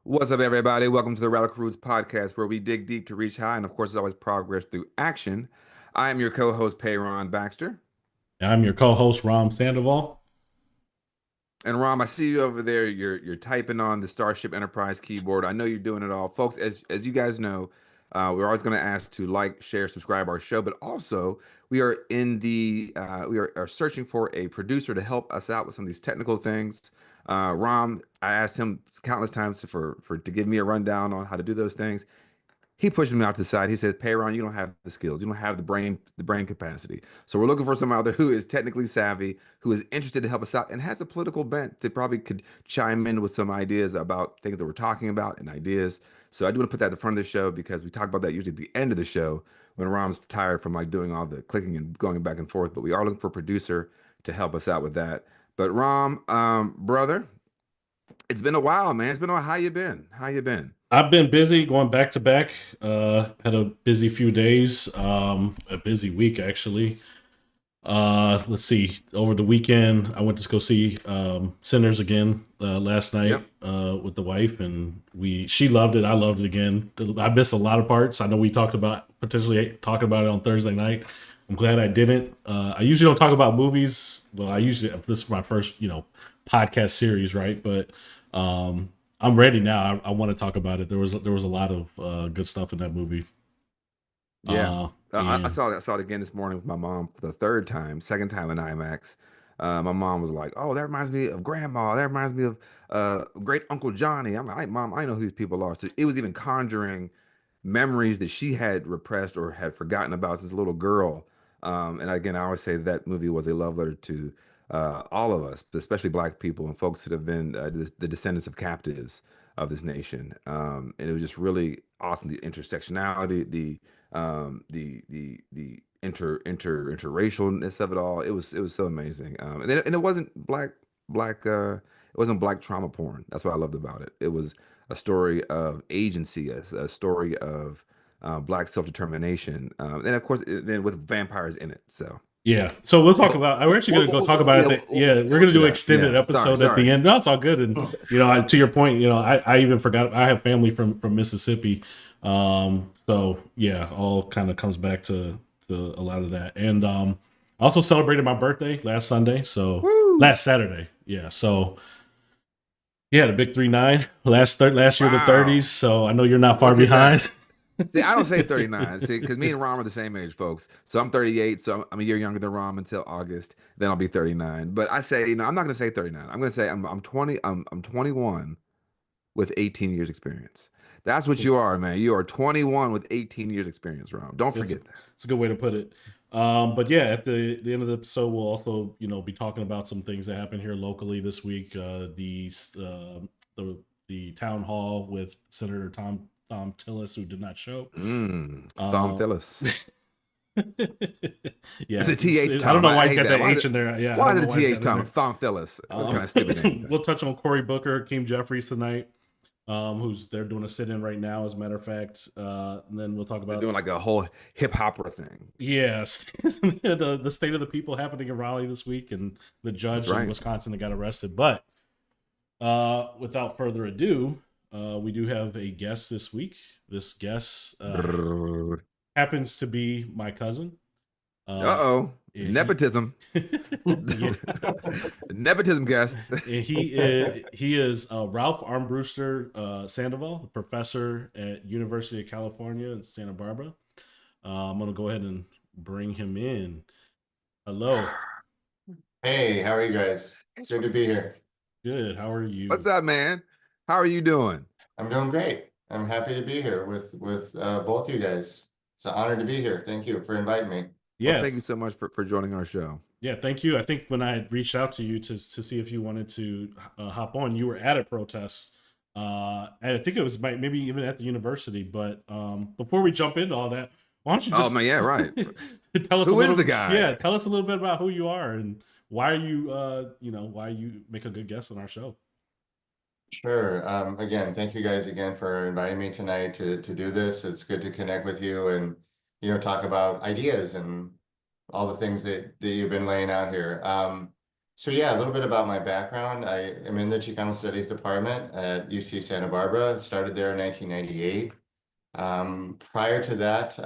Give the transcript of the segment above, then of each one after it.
What's up, everybody? Welcome to the Radical Roots podcast, where we dig deep to reach high, and of course, as always, progress through action. I am your co-host, Payron Baxter, I'm your co-host, Ram Sandoval. and Rom, I see you over there. You're typing on the Starship Enterprise keyboard. I know you're doing it all, folks. As you guys know, we're always going to ask to like, share, subscribe our show, but also we are in the are searching for a producer to help us out with some of these technical things. Rom, I asked him countless times to give me a rundown on how to do those things. He pushes me out to the side. He says, Payron, you don't have the skills. You don't have the brain capacity. So we're looking for someone out there who is technically savvy, who is interested to help us out, and has a political bent that probably could chime in with some ideas about things that we're talking about and ideas. So I do want to put that at the front of the show because we talk about that usually at the end of the show when Rom's tired from like doing all the clicking and going back and forth. But we are looking for a producer to help us out with that. But Rom, brother, it's been a while, man. It's been a while. How you been? How you been? I've been busy going back to back. Had a busy few days, a busy week actually. Let's see. Over the weekend, I went to go see Sinners again last night Yep. with the wife, and she loved it. I loved it again. I missed a lot of parts. I know we talked about potentially talking about it on Thursday night. I'm glad I didn't. I usually don't talk about movies. Well, this is my first podcast series, right? But I'm ready now. I want to talk about it. There was a lot of good stuff in that movie. Yeah. I And saw it. I saw it again this morning with my mom for the third time, second time in IMAX. My mom was like, "Oh, that reminds me of Grandma. That reminds me of Great Uncle Johnny." I'm like, "Mom, I know who these people are." So it was even conjuring memories that she had repressed or had forgotten about since a little girl. And again, I always say that movie was a love letter to all of us, especially Black people and folks that have been the descendants of captives of this nation. And it was just really awesome. The intersectionality, the interracialness of it all. It was so amazing. And it wasn't it wasn't black trauma porn. That's what I loved about it. It was a story of agency, a story of black self-determination, and of course, then with vampires in it. So yeah, so we'll talk we'll, about. We're actually going to go talk about it. Yeah, we're we'll going to do do an that. extended Yeah. Sorry. episode at the Sorry. end. No, it's all good. And to your point, I even forgot. I have family from Mississippi, so yeah, all kind of comes back to a lot of that. And I also celebrated my birthday last Sunday, so Woo! last Saturday. Yeah, so yeah, the big 3-9 last year the Wow. 30s. So I know you're not far Look at that. behind. See, I don't say 39. See, because me and Rom are the same age, folks. So I'm 38, so I'm a year younger than Rom until August. Then I'll be 39. But I say, I'm not going to say 39. I'm going to say I'm 20. I'm 21 with 18 years experience. That's what you are, man. You are 21 with 18 years experience, Rom. Don't It's a, forget that. it's a good way to put it. But yeah, at the end of the episode, we'll also be talking about some things that happened here locally this week. The town hall with Senator Tom Tillis, who did not show. Thumb Uh, Phyllis. It's yeah, a TH I don't Tom. know I why he's hate got that. that H in there. Yeah, I Why don't is know it a why he's TH got it in Tom? there. Thumb Phyllis. What kind of stupid name is that? We'll touch on Cory Booker, Keem Jeffries tonight, who's they're doing a sit-in right now, as a matter of fact. And then we'll talk They're about doing like a whole hip hopera thing. yes, the state of the people happening in Raleigh this week, and the That's judge in right. Wisconsin that got arrested. But without further ado, we do have a guest this week. This guest Uh happens to be my cousin. Uh, oh. he, Nepotism. yeah, Nepotism guest. and he is Ralph Armbruster Sandoval, the professor at University of California in Santa Barbara. I'm gonna go ahead and bring him in. Hello. Hey, how are you guys? Good to be here. Good. How are What's you? up, man? How are you doing? I'm doing great. I'm happy to be here with both you guys. It's an honor to be here. Thank you for inviting me. Well, Yeah. thank you so much for joining our show. Yeah. Thank you. I think when I had reached out to you to see if you wanted to hop on, you were at a protest. And I think it was maybe even at the university. But before we jump into all that, why don't you Oh just man, yeah, right. tell us a Who is little? the guy? Yeah, tell us a little bit about who you are and why you why you make a good guest on our show. Sure. Again, thank you guys again for inviting me tonight to do this. It's good to connect with you and talk about ideas and all the things that you've been laying out here. So yeah, a little bit about my background. I am in the Chicano Studies department at UC Santa Barbara. Started there in 1998. Prior to that,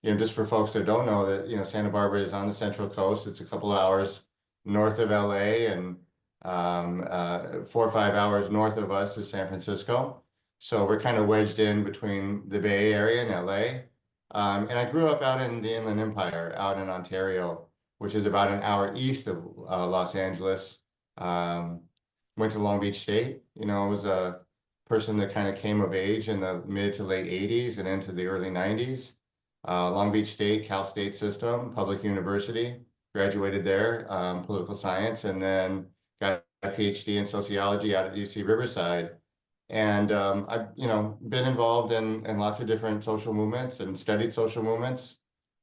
just for folks that don't know that, Santa Barbara is on the Central Coast. It's a couple hours north of LA and 4 or 5 hours north of us is San Francisco. So we're kind of wedged in between the Bay Area and LA. And I grew up out in the Inland Empire, out in Ontario, which is about an hour east of Los Angeles. Went to Long Beach State. I was a person that kind of came of age in the mid to late 80s and into the early 90s. Long Beach State, Cal State system, public university, graduated there, political science, and then got a PhD in sociology out at UC Riverside. And I've, been involved in lots of different social movements and studied social movements.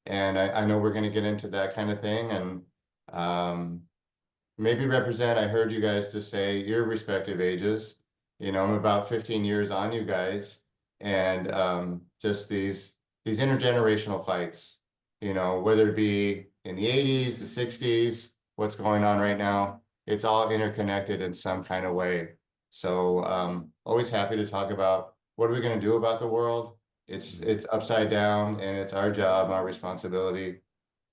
And I know we're going to get into that kind of thing. And maybe represent, I heard you guys just say your respective ages. I'm about 15 years on you guys. And just these intergenerational fights, whether it be in the 80s, the 60s, what's going on right now, it's all interconnected in some kind of way. So always happy to talk about what are we going to do about the world. It's upside down, and it's our job, our responsibility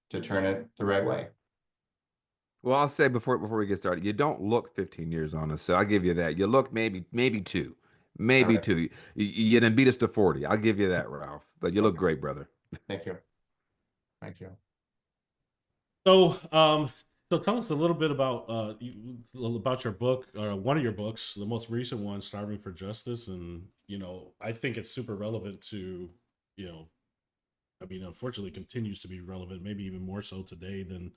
to turn it the right way. Well, I'll say before we get started, you don't look 15 years on us, so I'll give you that. You look maybe two, All maybe right. two. You didn't beat us to 40. I'll give you that, Ralph. But you look Okay. great, brother. Thank you. Thank you. So, so tell us a little bit about about your book, or one of your books, the most recent one, "Starving for Justice," and I think it's super relevant to, I mean, unfortunately, continues to be relevant, maybe even more so today than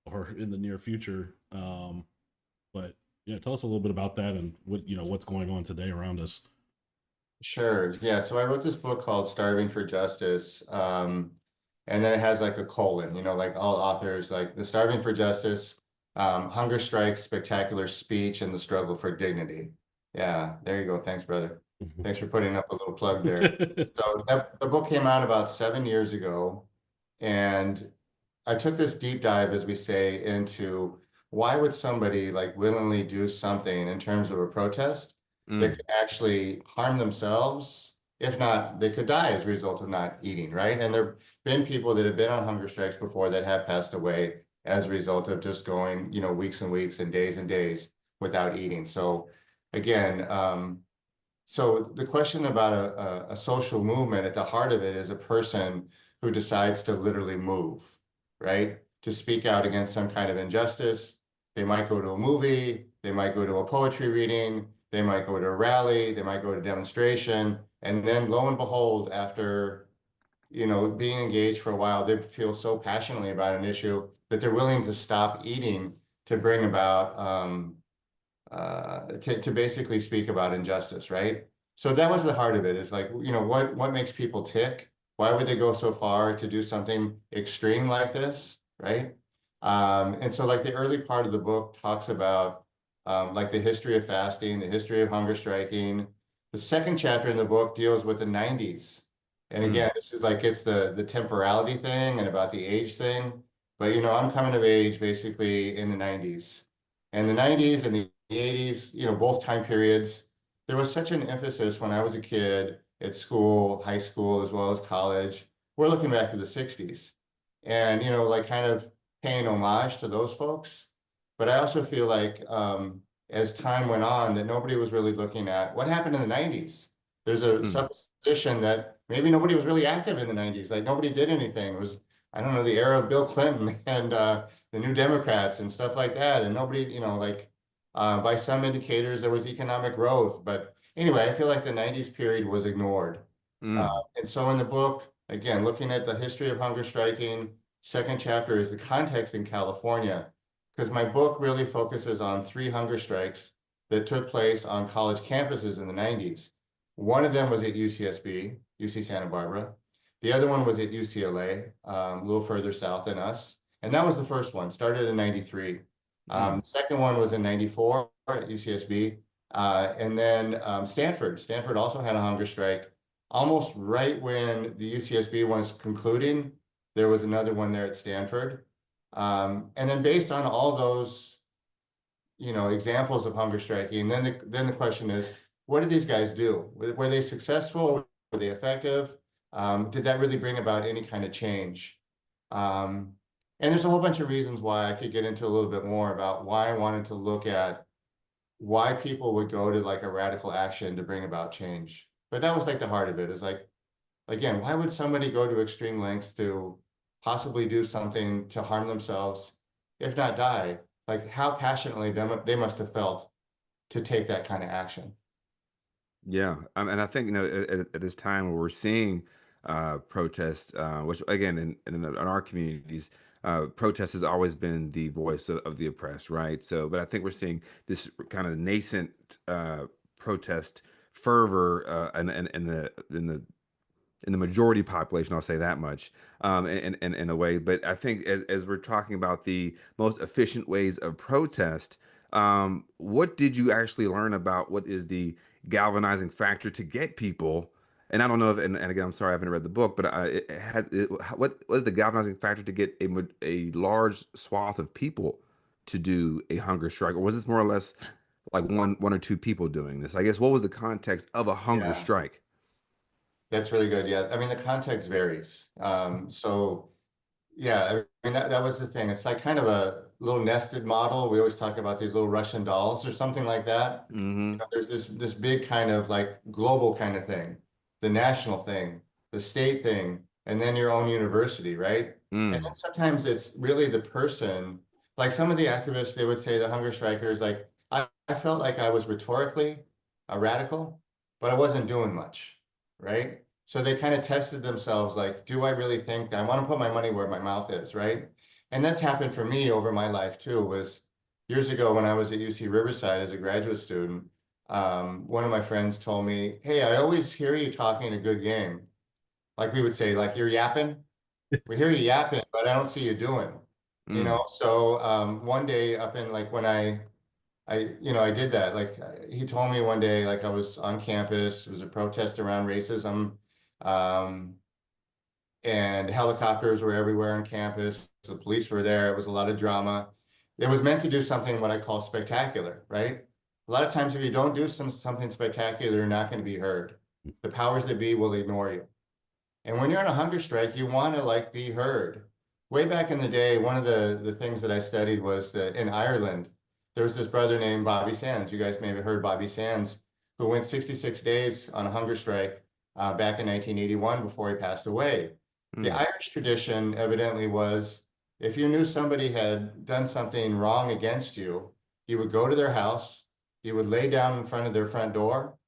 or in the near future. But tell us a little bit about that and what's going on today around us. Sure. Yeah. So I wrote this book called Starving for Justice. And then it has like a colon, like all authors, like the Starving for Justice, Hunger Strikes, Spectacular Speech, and the Struggle for Dignity. Yeah, there you go. Thanks, brother. Thanks for putting up a little plug there. So the book came out about 7 years ago, and I took this deep dive, as we say, into why would somebody like willingly do something in terms of a protest that Mm, could actually harm themselves? If not, they could die as a result of not eating, right? And there've been people that have been on hunger strikes before that have passed away as a result of just going, weeks and weeks and days without eating. So again, so the question about a social movement, at the heart of it is a person who decides to literally move, right? To speak out against some kind of injustice. They might go to a movie, they might go to a poetry reading, they might go to a rally, they might go to a demonstration, and then lo and behold, after being engaged for a while, they feel so passionately about an issue that they're willing to stop eating to bring about to basically speak about injustice, right? So that was the heart of it, is like, what makes people tick? Why would they go so far to do something extreme like this, right? And so like the early part of the book talks about like the history of fasting, the history of hunger striking. The second chapter in the book deals with the 90s. And mm, again, this is like, it's the temporality thing and about the age thing. But I'm coming of age basically in the 90s. And the 90s and the 80s, both time periods, there was such an emphasis when I was a kid at school, high school, as well as college. We're looking back to the 60s and, like kind of paying homage to those folks. But I also feel like as time went on, that nobody was really looking at what happened in the 90s. There's a mm, supposition that maybe nobody was really active in the 90s. Like nobody did anything. It was, I don't know, the era of Bill Clinton and the New Democrats and stuff like that. And nobody, like by some indicators, there was economic growth. But anyway, I feel like the 90s period was ignored. mm, And so in the book, again, looking at the history of hunger striking, second chapter is the context in California, because my book really focuses on 3 hunger strikes that took place on college campuses in the 90s. One of them was at UCSB, UC Santa Barbara. The other one was at UCLA, a little further south than us. And that was the first one, started in 93. mm, The second one was in 94 at UCSB. And then Stanford. Stanford also had a hunger strike. Almost right when the UCSB was concluding, there was another one there at Stanford. And then based on all those examples of hunger striking. Then the question is, what did these guys do? Were they successful? Were they effective? Did that really bring about any kind of change? Um, and there's a whole bunch of reasons why I could get into a little bit more about why I wanted to look at why people would go to like a radical action to bring about change. But that was like the heart of it, is like, again, why would somebody go to extreme lengths to possibly do something to harm themselves, if not die? Like how passionately they must have felt to take that kind of action. Yeah, and I think at this time where we're seeing protests, which again in our communities, protest has always been the voice of the oppressed, right? So, but I think we're seeing this kind of nascent protest fervor in the majority population. I'll say that much, in a way. But I think as we're talking about the most efficient ways of protest, what did you actually learn about what is the galvanizing factor to get people? And I don't know if, and again, I'm sorry, I haven't read the book, but what was the galvanizing factor to get a large swath of people to do a hunger strike, or was this more or less like one or two people doing this? I guess what was the context of a hunger Yeah, strike? that's really good. Yeah, I mean, the context varies. So yeah, I mean, that was the thing. It's like kind of a little nested model. We always talk about these little Russian dolls or something like that. Mm-hmm. There's this big kind of like global kind of thing, the national thing, the state thing, and then your own university, right? And then Mm. sometimes it's really the person, like some of the activists, they would say the hunger strikers, like I felt like I was rhetorically a radical, but I wasn't doing much, right? So they kind of tested themselves like, do I really think I want to put my money where my mouth is, right? And that's happened for me over my life too, was years ago when I was at UC Riverside as a graduate student, one of my friends told me, hey, I always hear you talking a good game. Like we would say, like you're yapping. We hear you yapping, but I don't see you doing. Mm. So one day up in like when I did that. Like he told me one day, like I was on campus, it was a protest around racism, um, and helicopters were everywhere on campus. The police were there. It was a lot of drama. It was meant to do something what I call spectacular, right? A lot of times, if you don't do something spectacular, you're not going to be heard. The powers that be will ignore you. And when you're on a hunger strike, you want to like be heard. Way back in the day, one of the things that I studied was that in Ireland, there was this brother named Bobby Sands. You guys may have heard Bobby Sands, who went 66 days on a hunger strike back in 1981 before he passed away. The Mm. Irish tradition evidently was if you knew somebody had done something wrong against you, you would go to their house, you would lay down in front of their front door,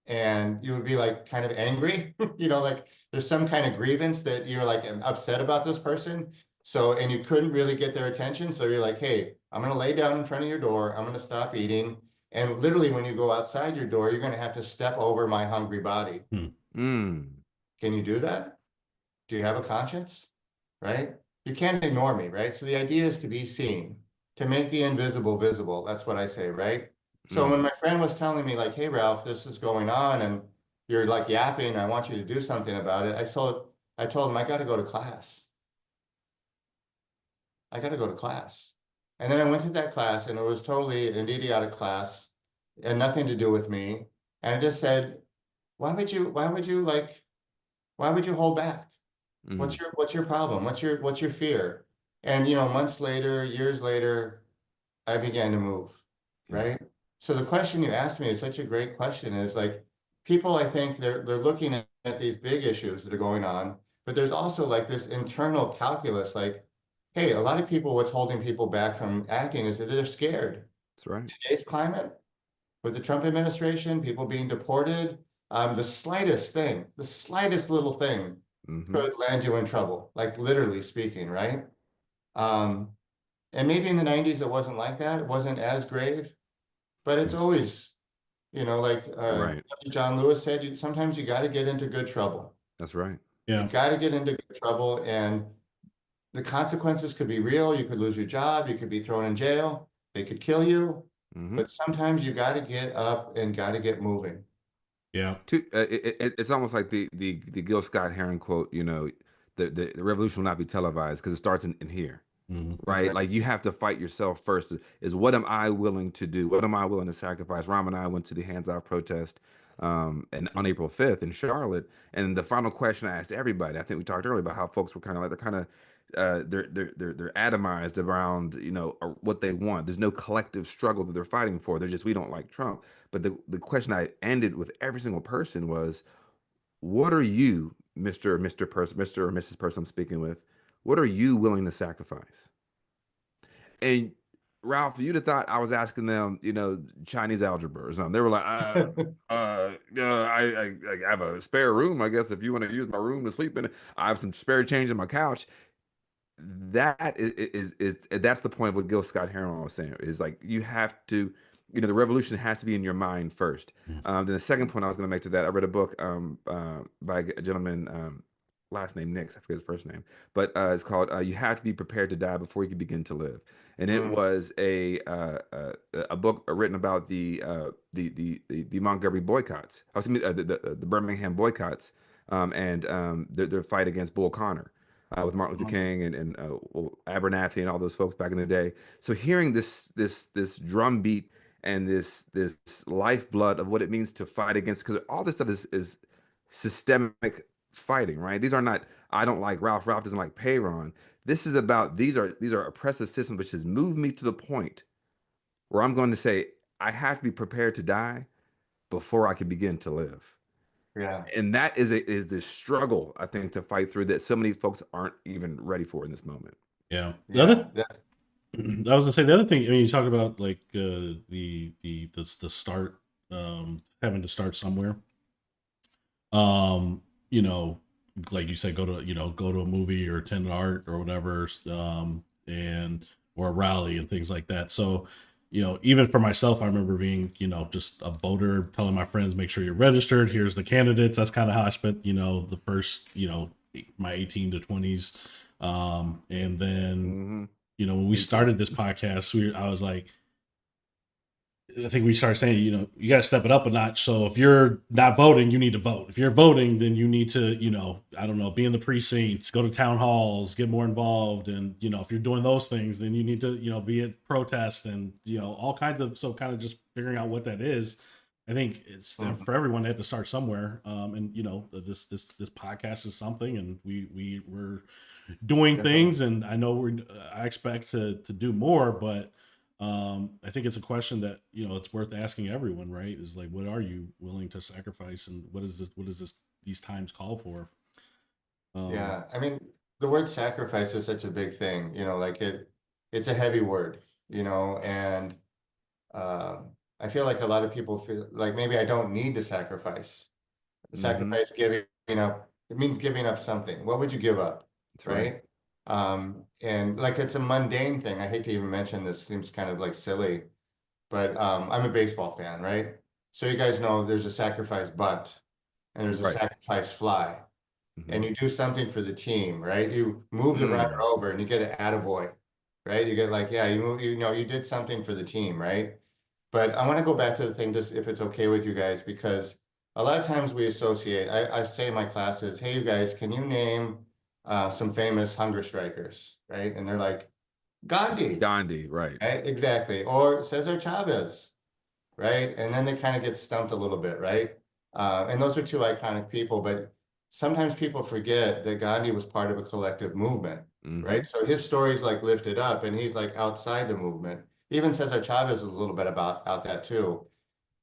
and you would be like kind of angry, like there's some kind of grievance that you're like upset about this person. So, and you couldn't really get their attention. So you're like, hey, I'm going to lay down in front of your door. I'm going to stop eating. And literally, when you go outside your door, you're going to have to step over my hungry body. Hmm. Mm. Can you do that? Do you have a conscience? Right? You can't ignore me, right? So the idea is to be seen, to make the invisible visible. That's what I say, right? So when Mm. my friend was telling me, like, hey, Ralph, this is going on and you're like yapping, I want you to do something about it. I told him I got to go to class. I got to go to class. And then I went to that class and it was totally an idiotic class and nothing to do with me. And I just said, why would you hold back? Mm. What's your problem? What's your fear? And months later, years later, I began to move, Yeah. right? So the question you asked me is such a great question. Is like people, I think they're looking at these big issues that are going on, but there's also like this internal calculus, like, hey, a lot of people, what's holding people back from acting is that they're scared. That's right. Today's climate, with the Trump administration, people being deported, the slightest little thing Mm-hmm. could land you in trouble, like literally speaking, right? Um, and maybe in the 90s it wasn't like that. It wasn't as grave, but it's Yes. always, like Right. John Lewis said, sometimes you got to get into good trouble. That's right. You Yeah. got to get into good trouble, and the consequences could be real. You could lose your job. You could be thrown in jail. They could kill you. Mm-hmm. But sometimes you got to get up and got to get moving. Yeah. It's almost like the Gil Scott Heron quote. The revolution will not be televised because it starts in here. right? Like you have to fight yourself first. Is what am I willing to do? What am I willing to sacrifice? Ram and I went to the Hands Off protest and on April 5th in Charlotte. And the final question I asked everybody, I think we talked earlier about how folks were kind of like they're kind of they're atomized around what they want. There's no collective struggle that they're fighting for. They're just we don't like Trump. But the question I ended with every single person was, what are you, Mr. Person, Mr. or Mrs. Person I'm speaking with, what are you willing to sacrifice? And Ralph, you'd have thought I was asking them, Chinese algebra or something. They were like, I have a spare room, I guess, if you want to use my room to sleep in it. I have some spare change in my couch. That is that's the point of what Gil Scott Heron was saying. Is like you have to, the revolution has to be in your mind first. Then the second point I was going to make to that, I read a book by a gentleman, last name Nix, I forget his first name, but it's called "You Have to Be Prepared to Die Before You Can Begin to Live," and it was a book written about the Montgomery boycotts. I was the Birmingham boycotts, and their fight against Bull Connor. With Martin Luther King and Abernathy and all those folks back in the day. So hearing this drumbeat and this lifeblood of what it means to fight against, because all this stuff is systemic fighting, right? These are not, I don't like Ralph doesn't like Payron. This is about these are oppressive systems which has moved me to the point where I'm going to say I have to be prepared to die before I can begin to live. Yeah. And that is the struggle, I think, to fight through that so many folks aren't even ready for in this moment. Yeah. Yeah. I was gonna say the other thing. I mean, you talk about like the start, having to start somewhere. You know, like you said, go to a movie or attend an art or whatever, and or a rally and things like that. So, even for myself, I remember being, just a voter, telling my friends, make sure you're registered. Here's the candidates. That's kind of how I spent, the first, my 18 to 20s. And then, when we started this podcast, I was like, I think we started saying, you got to step it up a notch. So if you're not voting, you need to vote. If you're voting, then you need to, I don't know, be in the precincts, go to town halls, get more involved. And, if you're doing those things, then you need to, be at protests and, all kinds of, so kind of just figuring out what that is. I think it's for everyone, they have to start somewhere. And, this podcast is something, and we're doing things, and I know I expect to do more, but I think it's a question that it's worth asking everyone, right? Is like, what are you willing to sacrifice, and what is these times call for? Yeah, I mean, the word sacrifice is such a big thing, like it's a heavy word, and I feel like a lot of people feel like maybe I don't need to sacrifice. Sacrifice, giving up, it means giving up something. What would you give up? That's right. And like it's a mundane thing. I hate to even mention this, seems kind of like silly, but I'm a baseball fan, right? So you guys know there's a sacrifice bunt and there's a sacrifice fly. And you do something for the team, right? You move the runner over and you get an attaboy, right? You get like, yeah, you did something for the team, right? But I want to go back to the thing, just if it's okay with you guys, because a lot of times we associate, I say in my classes, hey, you guys, can you name some famous hunger strikers, right? And they're like, Gandhi, right. Exactly. Or Cesar Chavez, right? And then they kind of get stumped a little bit, right? And those are two iconic people, but sometimes people forget that Gandhi was part of a collective movement, right? So his story's like lifted up and he's like outside the movement. Even Cesar Chavez is a little bit about that too.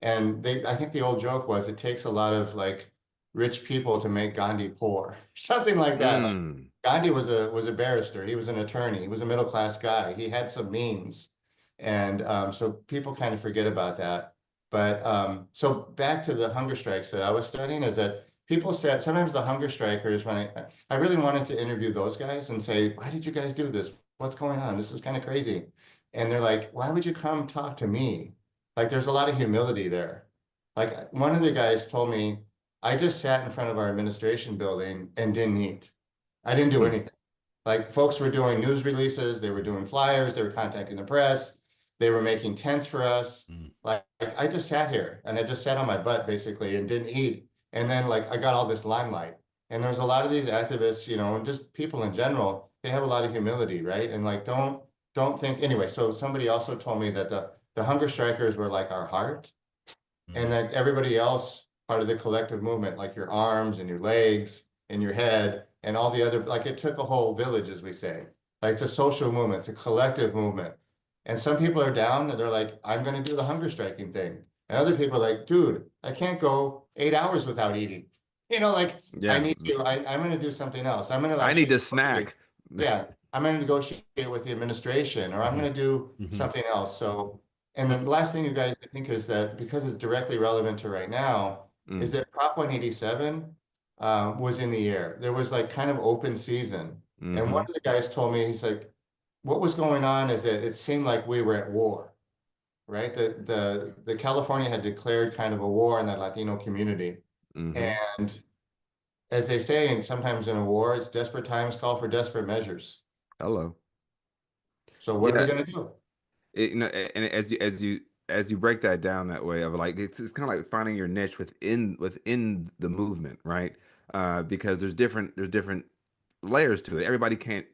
And I think the old joke was it takes a lot of like rich people to make Gandhi poor, something like that. Like, Gandhi was a barrister. He was an attorney. He was a middle class guy. He had some means, and so people kind of forget about that. But so back to the hunger strikes that I was studying is that people said sometimes the hunger strikers, when I really wanted to interview those guys and say, why did you guys do this? What's going on? This is kind of crazy. And they're like, why would you come talk to me? Like there's a lot of humility there. Like one of the guys told me, I just sat in front of our administration building and didn't eat. I didn't do anything. Like folks were doing news releases, they were doing flyers, they were contacting the press, they were making tents for us. Like I just sat here and I just sat on my butt basically and didn't eat. And then like I got all this limelight. And there's a lot of these activists, and just people in general, they have a lot of humility, right? And like, don't think anyway. So somebody also told me that the hunger strikers were like our heart, and Mm. that everybody else, part of the collective movement, like your arms and your legs and your head and all the other, like it took a whole village, as we say. Like it's a social movement, it's a collective movement. And some people are down and they're like, I'm going to do the hunger striking thing. And other people are like, dude, I can't go 8 hours without eating. Like I Yeah. need to, I'm going to do something else. I'm going to I need actually, to snack. yeah, I'm going to negotiate with the administration, or I'm going to do Mm-hmm. something else. So, and then the last thing you guys, I think, is that because it's directly relevant to right now, is Mm, that Prop 187 was in the air. There was like kind of open season. And one hmm of the guys told me, he's like, what was going on is that it seemed like we were at war, right? The California had declared kind of a war in that Latino community. hmm And as they say, and sometimes in a war, it's desperate times call for desperate measures. Hello. So what are we Yeah. going to do? And as you break that down that way of like it's kind of like finding your niche within the movement, right? Because there's different layers to it. Everybody can't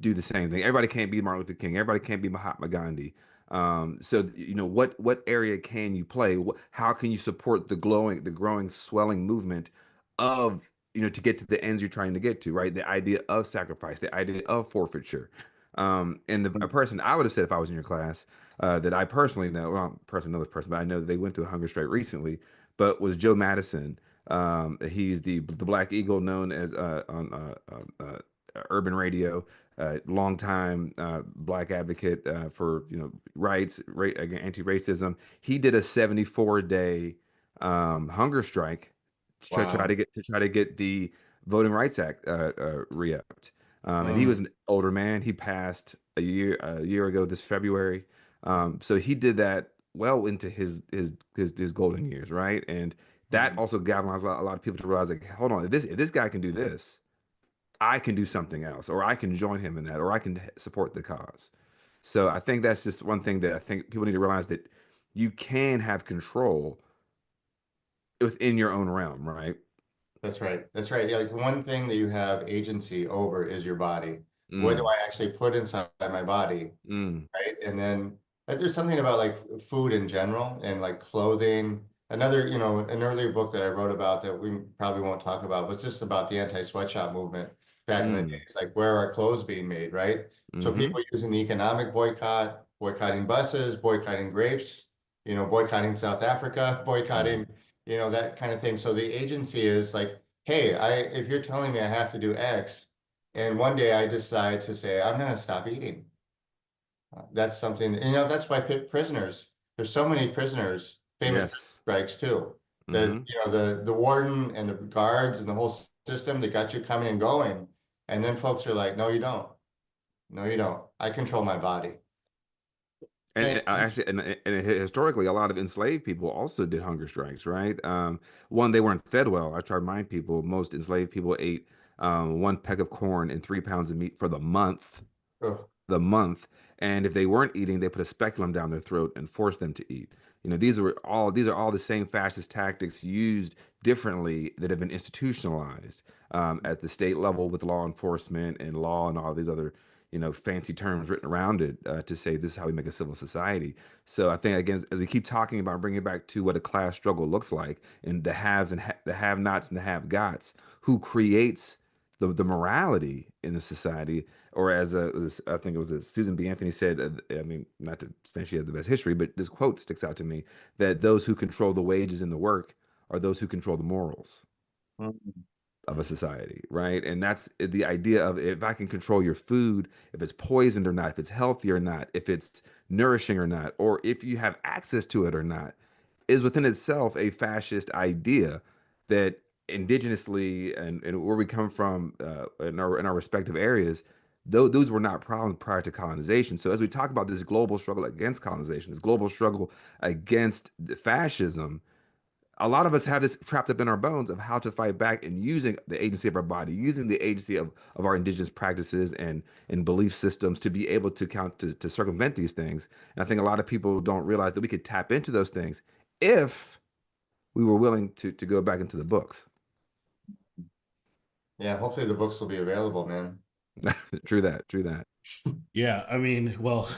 do the same thing. Everybody can't be Martin Luther King. Everybody can't be Mahatma Gandhi. So what area can you play? How can you support the growing, swelling movement of to get to the ends you're trying to get to, right? The idea of sacrifice, the idea of forfeiture. And a person I would have said if I was in your class that I personally know, well, I don't personally know this person, but I know that they went through a hunger strike recently, but was Joe Madison. He's the Black Eagle, known as on urban radio, longtime black advocate for rights, anti-racism. He did a 74-day hunger strike to try Wow. to get the Voting Rights Act re-upped. And he Mm, was an older man. He passed a year ago this February. So he did that well into his golden years, right? And that mm. also galvanized a lot of people to realize, like, hold on, if this guy can do this, I can do something else, or I can join him in that, or I can support the cause. So I think that's just one thing that I think people need to realize, that you can have control within your own realm, right? That's right. That's right. Yeah, like one thing that you have agency over is your body. What do Mm, I actually put inside my body? mm, Right? And then there's something about like food in general and like clothing. Another, an earlier book that I wrote about that we probably won't talk about was just about the anti-sweatshop movement back in the mm, days, like where are clothes being made, right? So mm-hmm, people using the economic boycott, boycotting buses, boycotting grapes, boycotting South Africa, mm, boycotting, that kind of thing. So the agency is like, hey, if you're telling me I have to do X, and one day I decide to say, I'm going to stop eating. That's something, that's why prisoners, there's so many prisoners, famous prison yes, strikes too. The, mm-hmm. the warden and the guards and the whole system that got you coming and going. And then folks are like, no, you don't. No, you don't. I control my body. And actually, and historically, a lot of enslaved people also did hunger strikes, right? One, they weren't fed well. I try to remind people, most enslaved people ate one peck of corn and 3 pounds of meat for Ugh. the month. And if they weren't eating, they put a speculum down their throat and forced them to eat. These are all the same fascist tactics used differently that have been institutionalized at the state level with law enforcement and law and all these other fancy terms written around it to say this is how we make a civil society. So I think, again, as we keep talking about bringing it back to what a class struggle looks like, and the haves and the have-nots and the have-gots, who creates the morality in the society, or I think it was Susan B. Anthony said, I mean, not to say she had the best history, but this quote sticks out to me, that those who control the wages and the work are those who control the morals Mm. of a society, right? And that's the idea of, if I can control your food, if it's poisoned or not, if it's healthy or not, if it's nourishing or not, or if you have access to it or not, is within itself a fascist idea that indigenously and where we come from in our respective areas, though those were not problems prior to colonization. So as we talk about this global struggle against colonization, this global struggle against fascism, a lot of us have this trapped up in our bones of how to fight back, and using the agency of our body, using the agency of our indigenous practices and belief systems to be able to circumvent these things. And I think a lot of people don't realize that we could tap into those things if we were willing to go back into the books. Yeah, hopefully the books will be available, man. True that. True that. Yeah, I mean, well,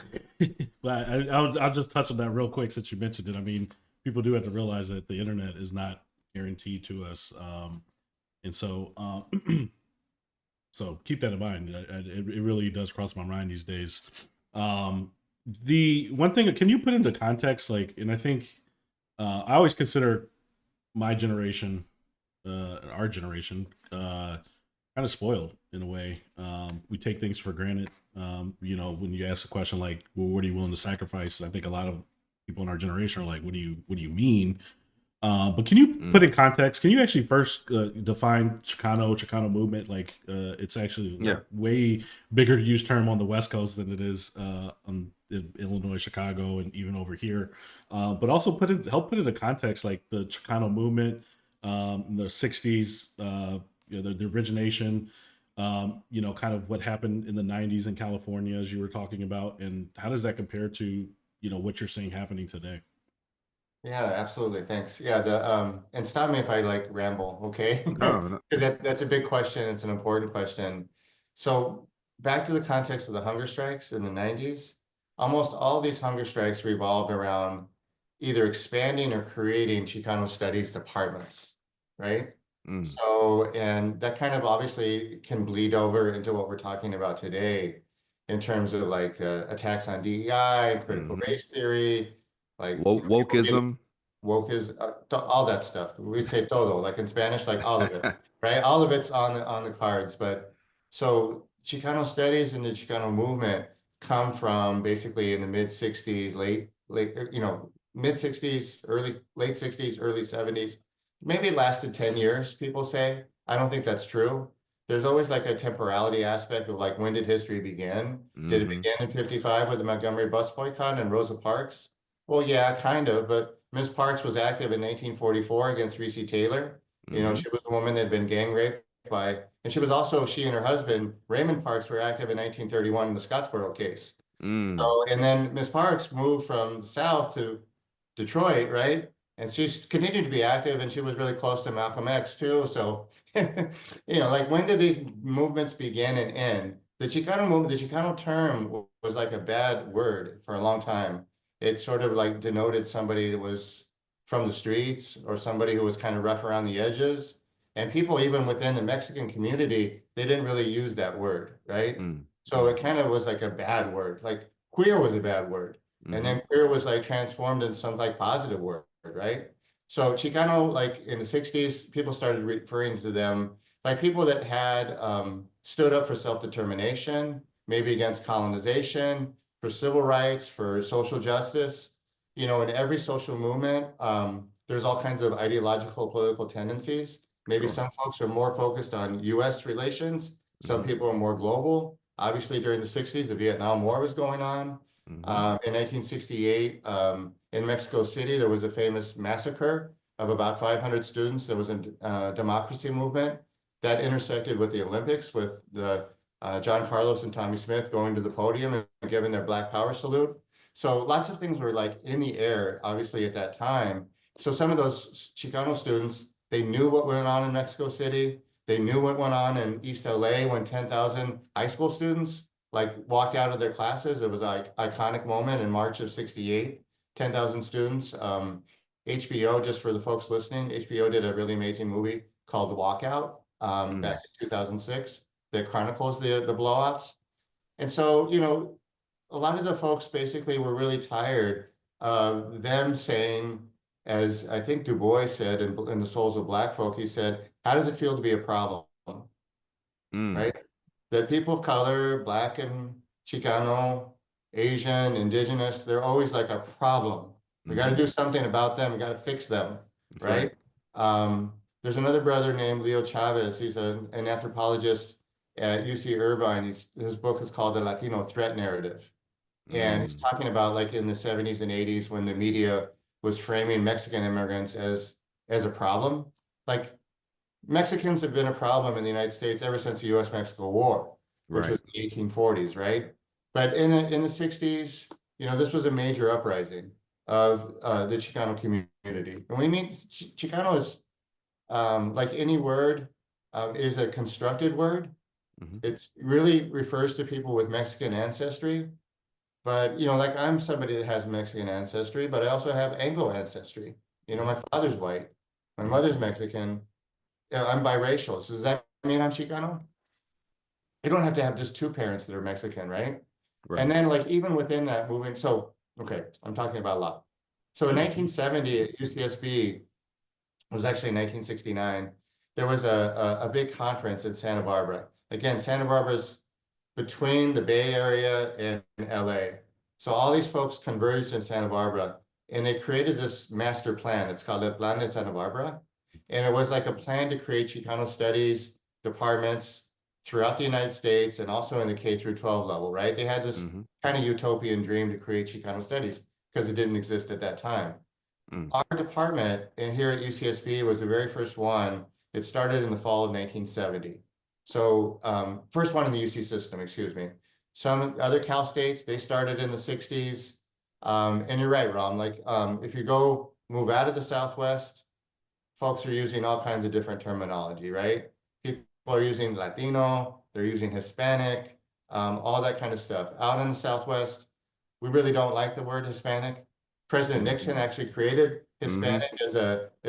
I'll just touch on that real quick since you mentioned it. I mean, people do have to realize that the internet is not guaranteed to us, and so so keep that in mind. It really does cross my mind these days. The one thing, can you put into context, like, and I think I always consider my generation, our generation, kind of spoiled in a way. We take things for granted. You know, when you ask a question like, "Well, what are you willing to sacrifice?" I think a lot of people in our generation are like, what do you mean?" But can you put in context? Can you actually first define Chicano movement? Like, it's actually Yeah. a way bigger used term on the West Coast than it is in Illinois, Chicago, and even over here. But also help put into context, like the Chicano movement, in the '60s, you know, the origination, you know, kind of what happened in the '90s in California, as you were talking about, and how does that compare to, you know, what you're seeing happening today? Yeah, absolutely. Thanks. Yeah, and stop me if I like ramble, okay? No, no. Because that's a big question. It's an important question. So back to the context of the hunger strikes in the 90s, almost all these hunger strikes revolved around either expanding or creating Chicano studies departments, right? Mm, So, and that kind of obviously can bleed over into what we're talking about today in terms of like attacks on DEI, critical hmm. race theory, like people getting Wokeism. woke is all that stuff. We'd say todo, like in Spanish, like all of it, right? All of it's on the cards. But so Chicano studies and the Chicano movement come from basically in the mid '60s, mid '60s, late '60s, early '70s. Maybe it lasted 10 years, people say. I don't think that's true. There's always like a temporality aspect of like when did history begin? Did it Hmm. begin in '55 with the Montgomery bus boycott and Rosa Parks? Well, yeah, kind of, but Miss Parks was active in 1944 against Recy Taylor. You know, Hmm. she was a woman that had been gang raped by, and she was also, she and her husband, Raymond Parks, were active in 1931 in the Scottsboro case. Mm. So, and then Miss Parks moved from the South to Detroit, right? And she's continued to be active, and she was really close to Malcolm X too. So, you know, like when did these movements begin and end? The Chicano movement, the Chicano term was like a bad word for a long time. It sort of like denoted somebody that was from the streets or somebody who was kind of rough around the edges. And people, even within the Mexican community, they didn't really use that word, right? Mm. So it kind of was like a bad word. Like queer was a bad word. And Hmm. then queer was like transformed into some like positive word, right? So Chicano, like in the '60s, people started referring to them like people that had stood up for self-determination, maybe against colonization, for civil rights, for social justice. You know, in every social movement, there's all kinds of ideological political tendencies. Maybe Sure. some folks are more focused on US relations. Some Hmm. people are more global. Obviously, during the '60s, the Vietnam War was going on. Hmm. In 1968, in Mexico City, there was a famous massacre of about 500 students. There was a democracy movement that intersected with the Olympics, with the John Carlos and Tommy Smith going to the podium and giving their Black Power salute. So lots of things were like in the air, obviously, at that time. So some of those Chicano students, they knew what went on in Mexico City. They knew what went on in East LA when 10,000 high school students like walked out of their classes. It was like iconic moment in March of '68, 10,000 students. HBO, just for the folks listening, HBO did a really amazing movie called Walkout back Mm. in 2006 that chronicles the blowouts. And so, you know, a lot of the folks basically were really tired of them saying, as I think Du Bois said in The Souls of Black Folk, he said, how does it feel to be a problem? Mm. Right? That people of color, Black and Chicano, Asian, Indigenous, they're always like a problem. We got to Hmm. do something about them. We got to fix them, That's right. right? There's another brother named Leo Chavez. He's an anthropologist at UC Irvine. His book is called The Latino Threat Narrative. And he's Mm. talking about like in the '70s and '80s when the media was framing Mexican immigrants as a problem. Like Mexicans have been a problem in the United States ever since the U.S.-Mexico War, which Right. was the 1840s, right? But in the '60s, you know, this was a major uprising of the Chicano community. And we mean Chicano is like any word is a constructed word. Mhm. It really refers to people with Mexican ancestry. But, you know, like I'm somebody that has Mexican ancestry, but I also have Anglo ancestry. You know, my father's white, my Mhm. mother's Mexican. I'm biracial. So does that mean I'm Chicano? You don't have to have just two parents that are Mexican, right? Right. And then like even within that movement, so okay, I'm talking about a lot. So in Mhm. 1970 at UCSB, it was actually in 1969, there was a big conference in Santa Barbara. Again, Santa Barbara's between the Bay Area and LA. So all these folks converged in Santa Barbara and they created this master plan. It's called the Plan de Santa Barbara. And it was like a plan to create Chicano studies departments throughout the United States and also in the K through 12 level, right? They had this Mhm. kind of utopian dream to create Chicano studies because it didn't exist at that time. Mm. Our department and here at UCSB was the very first one. It started in the fall of 1970. So first one in the UC system, excuse me. Some other Cal states, they started in the 60s. And you're right, Rom, like if you go move out of the Southwest, folks are using all kinds of different terminology, right? People are using Latino, they're using Hispanic, all that kind of stuff. Out in the Southwest, we really don't like the word Hispanic. President Nixon Mhm. actually created Mhm. Hispanic as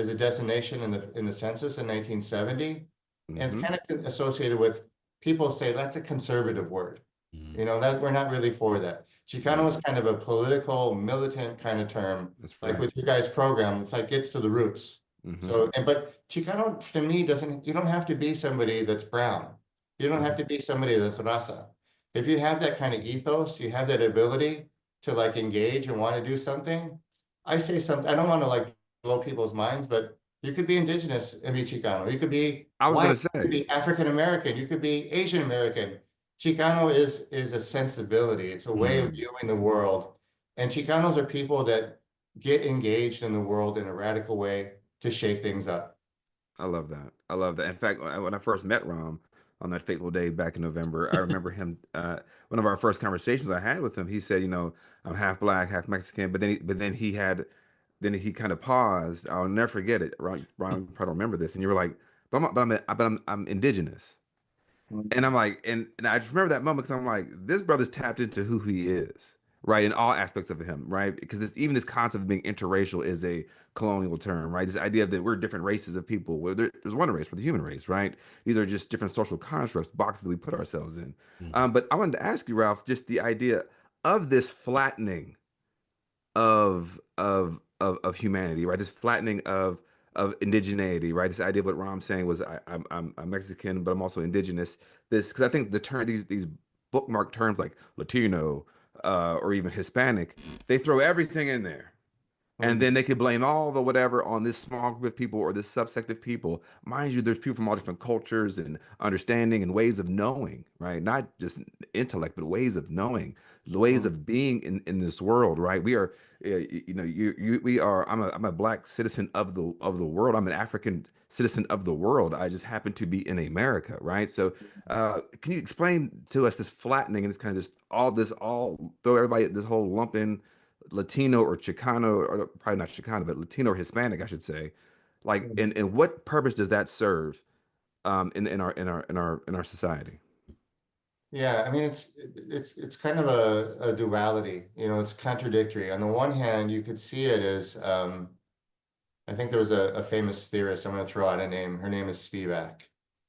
a designation in the census in 1970. And it's Mhm. kind of associated with people say that's a conservative word. Mm. You know, that we're not really for that. Chicano Right. is kind of a political, militant kind of term. That's Like right. with your guys' program, it's like gets to the roots. Mhm. So, but Chicano to me doesn't, you don't have to be somebody that's brown. You don't have Mhm. to be somebody that's raza. If you have that kind of ethos, you have that ability to like engage and want to do something. I say something, I don't want to like blow people's minds, but you could be indigenous and be Chicano. You could be I was white, gonna you could say. be African American, you could be Asian American. Chicano is a sensibility. It's a way of Mm. viewing the world. And Chicanos are people that get engaged in the world in a radical way to shake things up. I love that. I love that. In fact, when I first met Rom on that fateful day back in November, I remember him. One of our first conversations I had with him, he said, "You know, I'm half black, half Mexican." Then he kind of paused. I'll never forget it. Ron probably don't remember this, and you were like, "I'm indigenous." And I'm like, and I just remember that moment because I'm like, this brother's tapped into who he is, right? In all aspects of him, right? Because even this concept of being interracial is a colonial term, right? This idea that we're different races of people. There's one race, we're the human race, right? These are just different social constructs, boxes that we put ourselves in. Mm. But I wanted to ask you, Ralph, just the idea of this flattening of humanity, right? This flattening of indigeneity, right? This idea of what Rom's saying was I'm Mexican, but I'm also indigenous. This because I think the term these bookmark terms like Latino or even Hispanic, they throw everything in there. And Mm, then they could blame all the whatever on this small group of people or this subsect of people. Mind you, there's people from all different cultures and understanding and ways of knowing, right? Not just intellect, but ways of knowing, ways mm, of being in this world, right? We are, you know, we are. I'm a black citizen of the world. I'm an African citizen of the world. I just happen to be in America, right? So, can you explain to us this flattening and this kind of just all throw everybody this whole lump in Latino or Chicano, or probably not Chicano, but Latino or Hispanic, I should say. Like, mm. and what purpose does that serve in our society? Yeah, I mean it's kind of a duality, you know, it's contradictory. On the one hand, you could see it as I think there was a famous theorist, I'm going to throw out a name. Her name is Spivak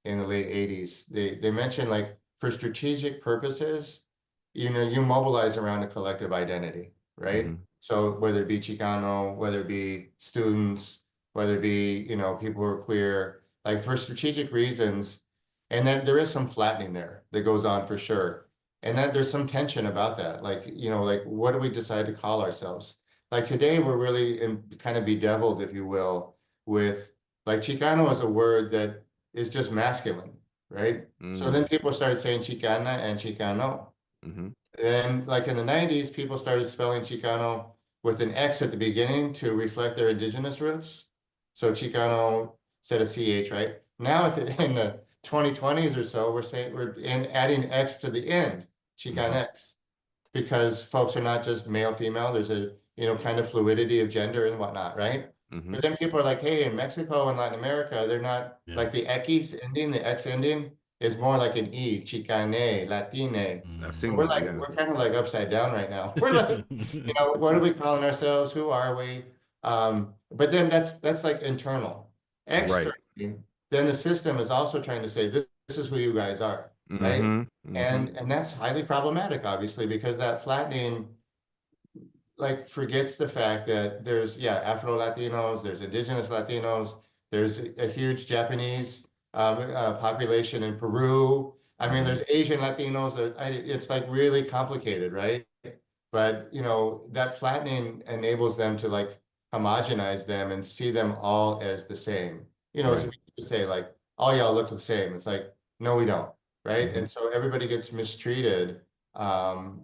in the late 80s. They mentioned like for strategic purposes, you know, you mobilize around a collective identity, right? Hmm. So whether it be Chicano, whether it be students, whether it be, you know, people who are queer, like for strategic reasons, and then there is some flattening there that goes on for sure. And then there's some tension about that. Like, you know, like what do we decide to call ourselves? Like today we're really in kind of bedeviled, if you will, with like Chicano is a word that is just masculine, right? So then Mm. people started saying Chicana and Chicano. Hmm. Then like in the 90s, people started spelling Chicano with an X at the beginning to reflect their indigenous roots. So Chicano instead of CH, right? Now in the 2020s or so, we're adding X to the end, Hmm. Chicanx, because folks are not just male, female. There's a, you know, kind of fluidity of gender and whatnot, right? Hmm. But then people are like, hey, in Mexico and Latin America, they're not Yeah. like the X ending, the X ending is more like an E, Chicane, Latine. I've So seen we're that. like, Yeah. we're kind of like upside down right now. We're like, what are we calling ourselves? Who are we? But then that's like internal. Right. Externally, then the system is also trying to say this is who you guys are, right? Mm-hmm. Mm-hmm. And that's highly problematic, obviously, because that flattening like forgets the fact that there's Afro Latinos, there's Indigenous Latinos, there's a huge Japanese population in Peru. I mean, Mm-hmm. there's Asian Latinos. It's like really complicated, right? But that flattening enables them to like homogenize them and see them all as the same. So Right. we used to say like, all y'all look the same. It's like, no, we don't, right? Mm-hmm. And so everybody gets mistreated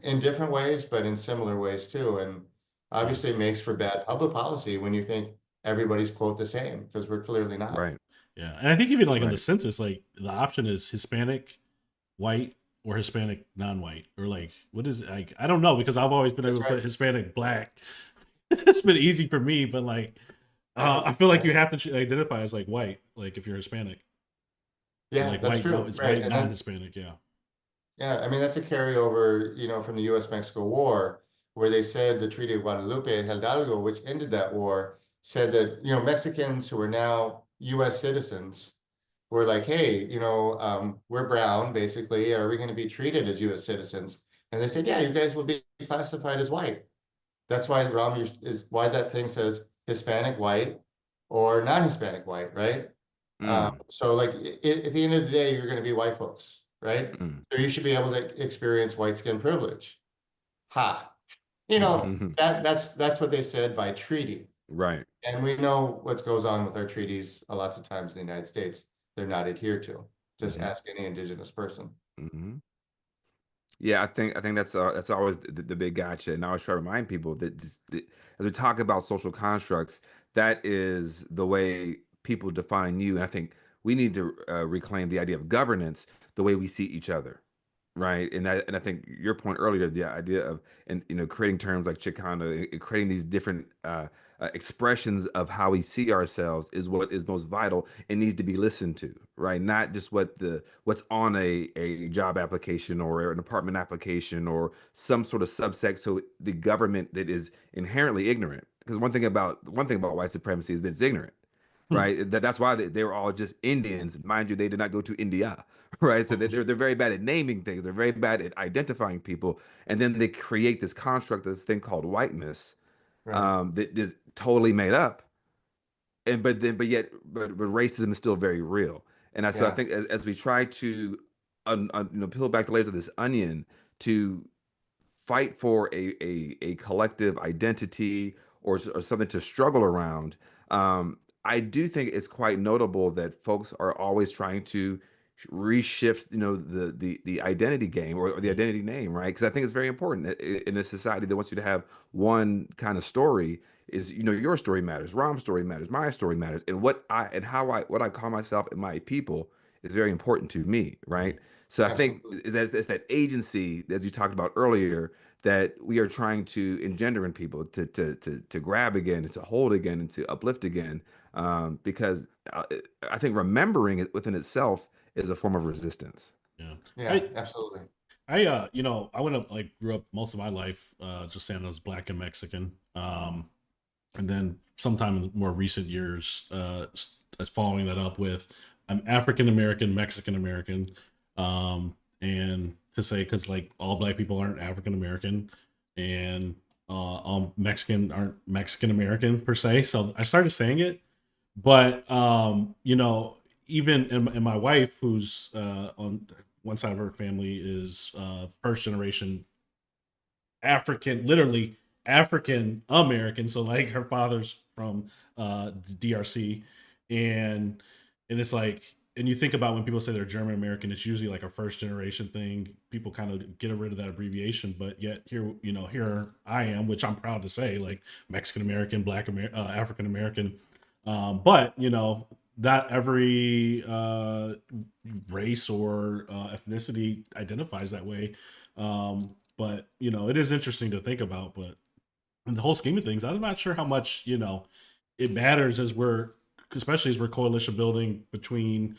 in different ways, but in similar ways too. And Yeah. obviously it makes for bad public policy when you think everybody's quote the same, because we're clearly not. Right. Yeah. And I think even like in the Right. census, like the option is Hispanic, white, or Hispanic non-white, or like what is like I don't know, because I've always been That's able to right. put Hispanic black. It's been easy for me, but like I feel like you have to identify as like white, like if you're Hispanic, or Yeah, like that's white. No, true. it's Right. white And then non-Hispanic. Yeah. yeah, I mean, that's a carryover, from the US-Mexico War, where they said the Treaty of Guadalupe Hidalgo, which ended that war, said that, Mexicans who are now US citizens were like, hey, we're brown, basically. Are we going to be treated as US citizens? And they said, yeah, you guys will be classified as white. That's why is why that thing says Hispanic white or non-Hispanic white, right? Mm. So like at the end of the day, you're going to be white folks, right? Mm. So you should be able to experience white skin privilege. Ha. Mm-hmm. That's what they said by treaty. Right. And we know what goes on with our treaties lots of times in the United States. They're not adhered to. Just Mm-hmm. ask any indigenous person. Mm-hmm. Yeah, I think that's always the big gotcha, and I always try to remind people that as we talk about social constructs, that is the way people define you. And I think we need to reclaim the idea of governance, the way we see each other, right? And I think your point earlier, the idea of and creating terms like Chicano, and creating these different expressions of how we see ourselves is what is most vital and needs to be listened to, right? Not just what's on a job application or an apartment application or some sort of subsect. So the government that is inherently ignorant, because one thing about white supremacy is that it's ignorant, Hmm. right? That's why they were all just Indians, mind you. They did not go to India, right? So they're very bad at naming things. They're very bad at identifying people, and then they create this construct, this thing called whiteness, Right. that is totally made up. But racism is still very real. So I Yeah. think as we try to peel back the layers of this onion to fight for a collective identity or something to struggle around. I do think it's quite notable that folks are always trying to reshift, the identity game or the Yeah. identity name, right? Because I think it's very important in a society that wants you to have one kind of story. Is your story matters, Rom's story matters, my story matters, and what I call myself and my people is very important to me, right? So I think Absolutely. it's that agency, as you talked about earlier, that we are trying to engender in people to grab again and to hold again and to uplift again. Because I think remembering it within itself is a form of resistance. Yeah. Yeah, absolutely. I went up like grew up most of my life just saying I was black and Mexican. And then sometime in the more recent years, following that up with I'm African American, Mexican American, and to say because like all black people aren't African American, and all Mexican aren't Mexican American per se. So I started saying it, but even and my wife, who's on one side of her family is first generation African, literally African American. So like her father's from the DRC, and it's like, and you think about when people say they're German American, it's usually like a first generation thing. People kind of get rid of that abbreviation, but yet here I am, which I'm proud to say, like Mexican American, African American. But not every race or ethnicity identifies that way. But it is interesting to think about. But in the whole scheme of things, I'm not sure how much it matters especially as we're coalition building between,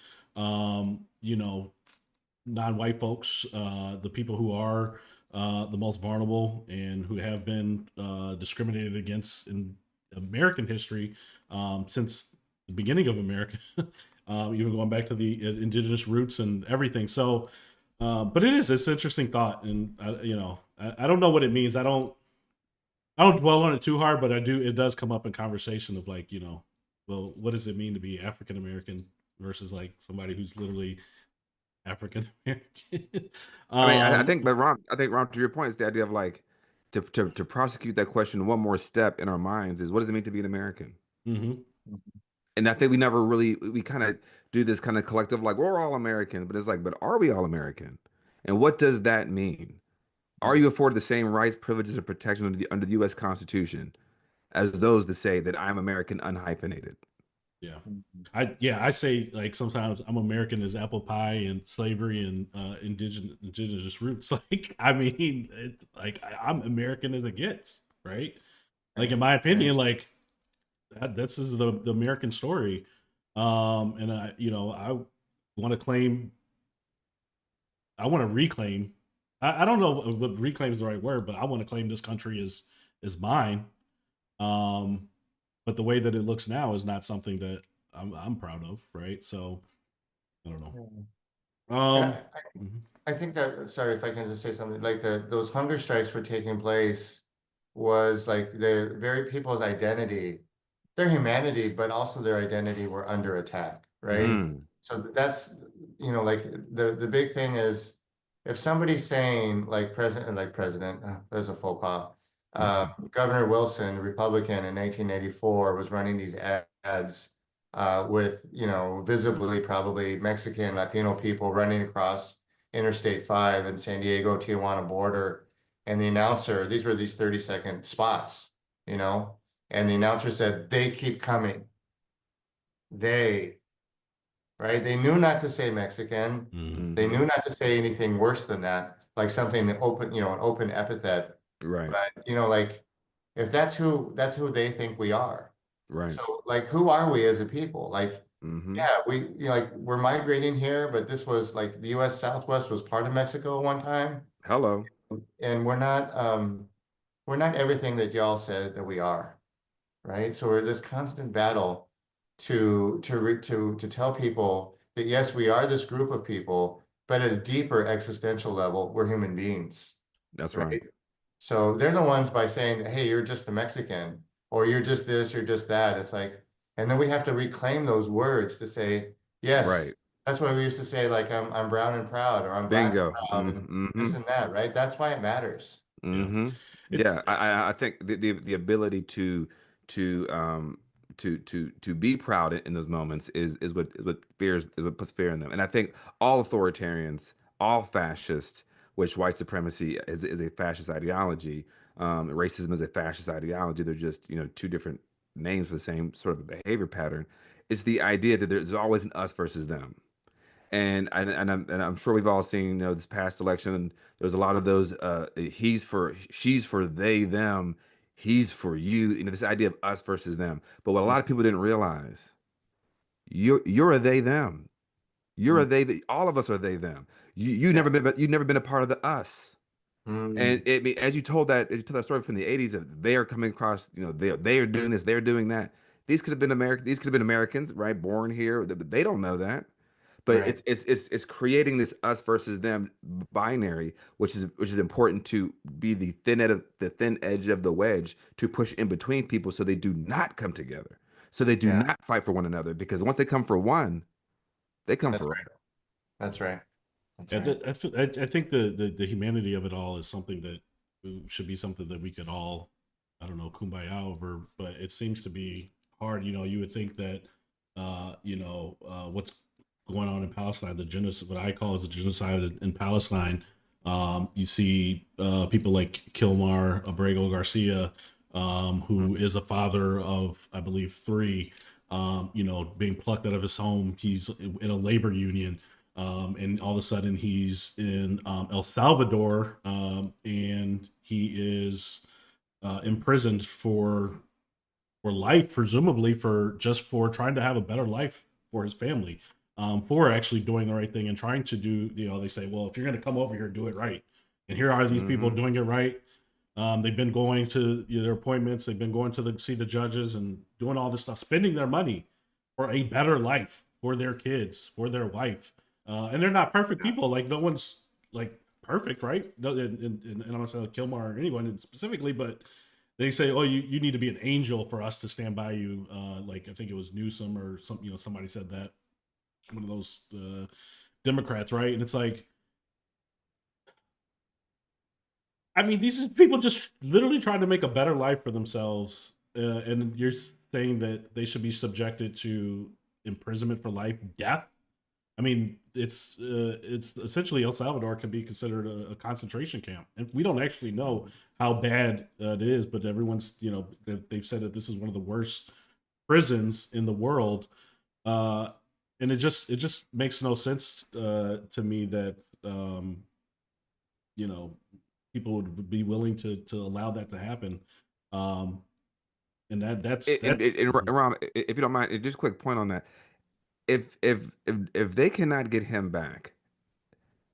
non-white folks, the people who are the most vulnerable and who have been discriminated against in American history since the beginning of America, even going back to the indigenous roots and everything. So, but it's an interesting thought, and I don't know what it means. I don't dwell on it too hard, but I do. It does come up in conversation of like, well, what does it mean to be African American versus like somebody who's literally African American? I mean, I um, think, but Ron, to your point, is the idea of like to prosecute that question one more step in our minds is what does it mean to be an American? mhm. And I think we never really we kind of do this kind of collective like we're all Americans, but it's like, but are we all American? And what does that mean? Are you afforded the same rights, privileges, and protections under the U.S. Constitution as those that say that I'm American unhyphenated? Yeah. I say like sometimes I'm American as apple pie and slavery and indigenous roots. Like I mean, it's like I'm American as it gets, right? Like in my opinion, like this is the American story. And I want to claim, I want to reclaim. I don't know what reclaim is the right word, but I want to claim this country is mine. Um, but the way that it looks now is not something that I'm proud of, right? So I don't know. And Um, mhm. I think that, sorry if I can just say something, like those hunger strikes were taking place was like the very people's identity, their humanity, but also their identity were under attack, right? Mm, So that's, like the big thing is if somebody's saying there's a faux pas. Governor Wilson, Republican in 1984, was running these ads with, visibly probably Mexican, Latino people running across Interstate 5 in San Diego, Tijuana border. And the announcer, these were these 30-second spots, you know, and the announcer said, they keep coming. They, right? They knew not to say Mexican. Mhm. They hmm knew not to say anything worse than that, like something open, an open epithet. Right, But, like if that's who they think we are. right. So like, who are we as a people? Like, hmm yeah, like we're migrating here, but this was like the US Southwest was part of Mexico at one time. Hello. And we're not everything that y'all said that we are, right? So we're this constant battle to tell people that yes, we are this group of people, but at a deeper existential level, we're human beings, That's right. right? So they're the ones by saying, hey, you're just a Mexican, or you're just this, you're just that. It's like, and then we have to reclaim those words to say, yes, Right. that's why we used to say, like, I'm brown and proud, or I'm black and Bingo. proud, and Mm-hmm. this and that, right? That's why it matters. Yeah, hmm it's Yeah, I think the ability to to be proud in those moments is what puts fear in them. And I think all authoritarians, all fascists, which white supremacy is a fascist ideology, racism is a fascist ideology. They're just two different names for the same sort of behavior pattern. It's the idea that there's always an us versus them. And I'm sure we've all seen, this past election. There's a lot of those. She's for they, them. He's for you. This idea of us versus them. But what a lot of people didn't realize, you're a they, them. You're a they. All of us are they, them. You've never been a part of the us. And Mm, as you told that story from the '80s, that they are coming across, they are doing this, they're doing that. These could have been American. These could have been Americans, right? Born here. But they don't know that. But right. it's creating this us versus them binary, which is important to be the thin edge of the wedge to push in between people so they do not come together, so they do Yeah, not fight for one another. Because once they come for one, they come that's for right. all. That's right. That's yeah, right. I think the humanity of it all is something that should be something that we could all, I don't know, kumbaya over. But it seems to be hard. You would think that, what's going on in Palestine, the genocide, what I call as a genocide in Palestine. You see people like Kilmar Abrego Garcia, who is a father of, I believe, three. Being plucked out of his home. He's in a labor union, and all of a sudden he's in El Salvador, and he is imprisoned for life, presumably for trying to have a better life for his family. for actually doing the right thing and trying to do, they say, well, if you're going to come over here, do it right. And here are these people doing it right. They've been going to their appointments. They've been going to see the judges and doing all this stuff, spending their money for a better life for their kids, for their wife. And they're not perfect people. Like, no one's like perfect, right? No, and I'm not saying Kilmar or anyone specifically, but they say, oh, you need to be an angel for us to stand by you. Like, I think it was Newsome or something, somebody said that. One of those Democrats, right? And it's like, I mean, these are people just literally trying to make a better life for themselves, and you're saying that they should be subjected to imprisonment for life, death. I mean, it's essentially El Salvador can be considered a concentration camp, and we don't actually know how bad it is, but everyone's they've said that this is one of the worst prisons in the world, and it just makes no sense to me that people would be willing to allow that to happen. And that's Ram, if you don't mind, just a quick point on that. If they cannot get him back,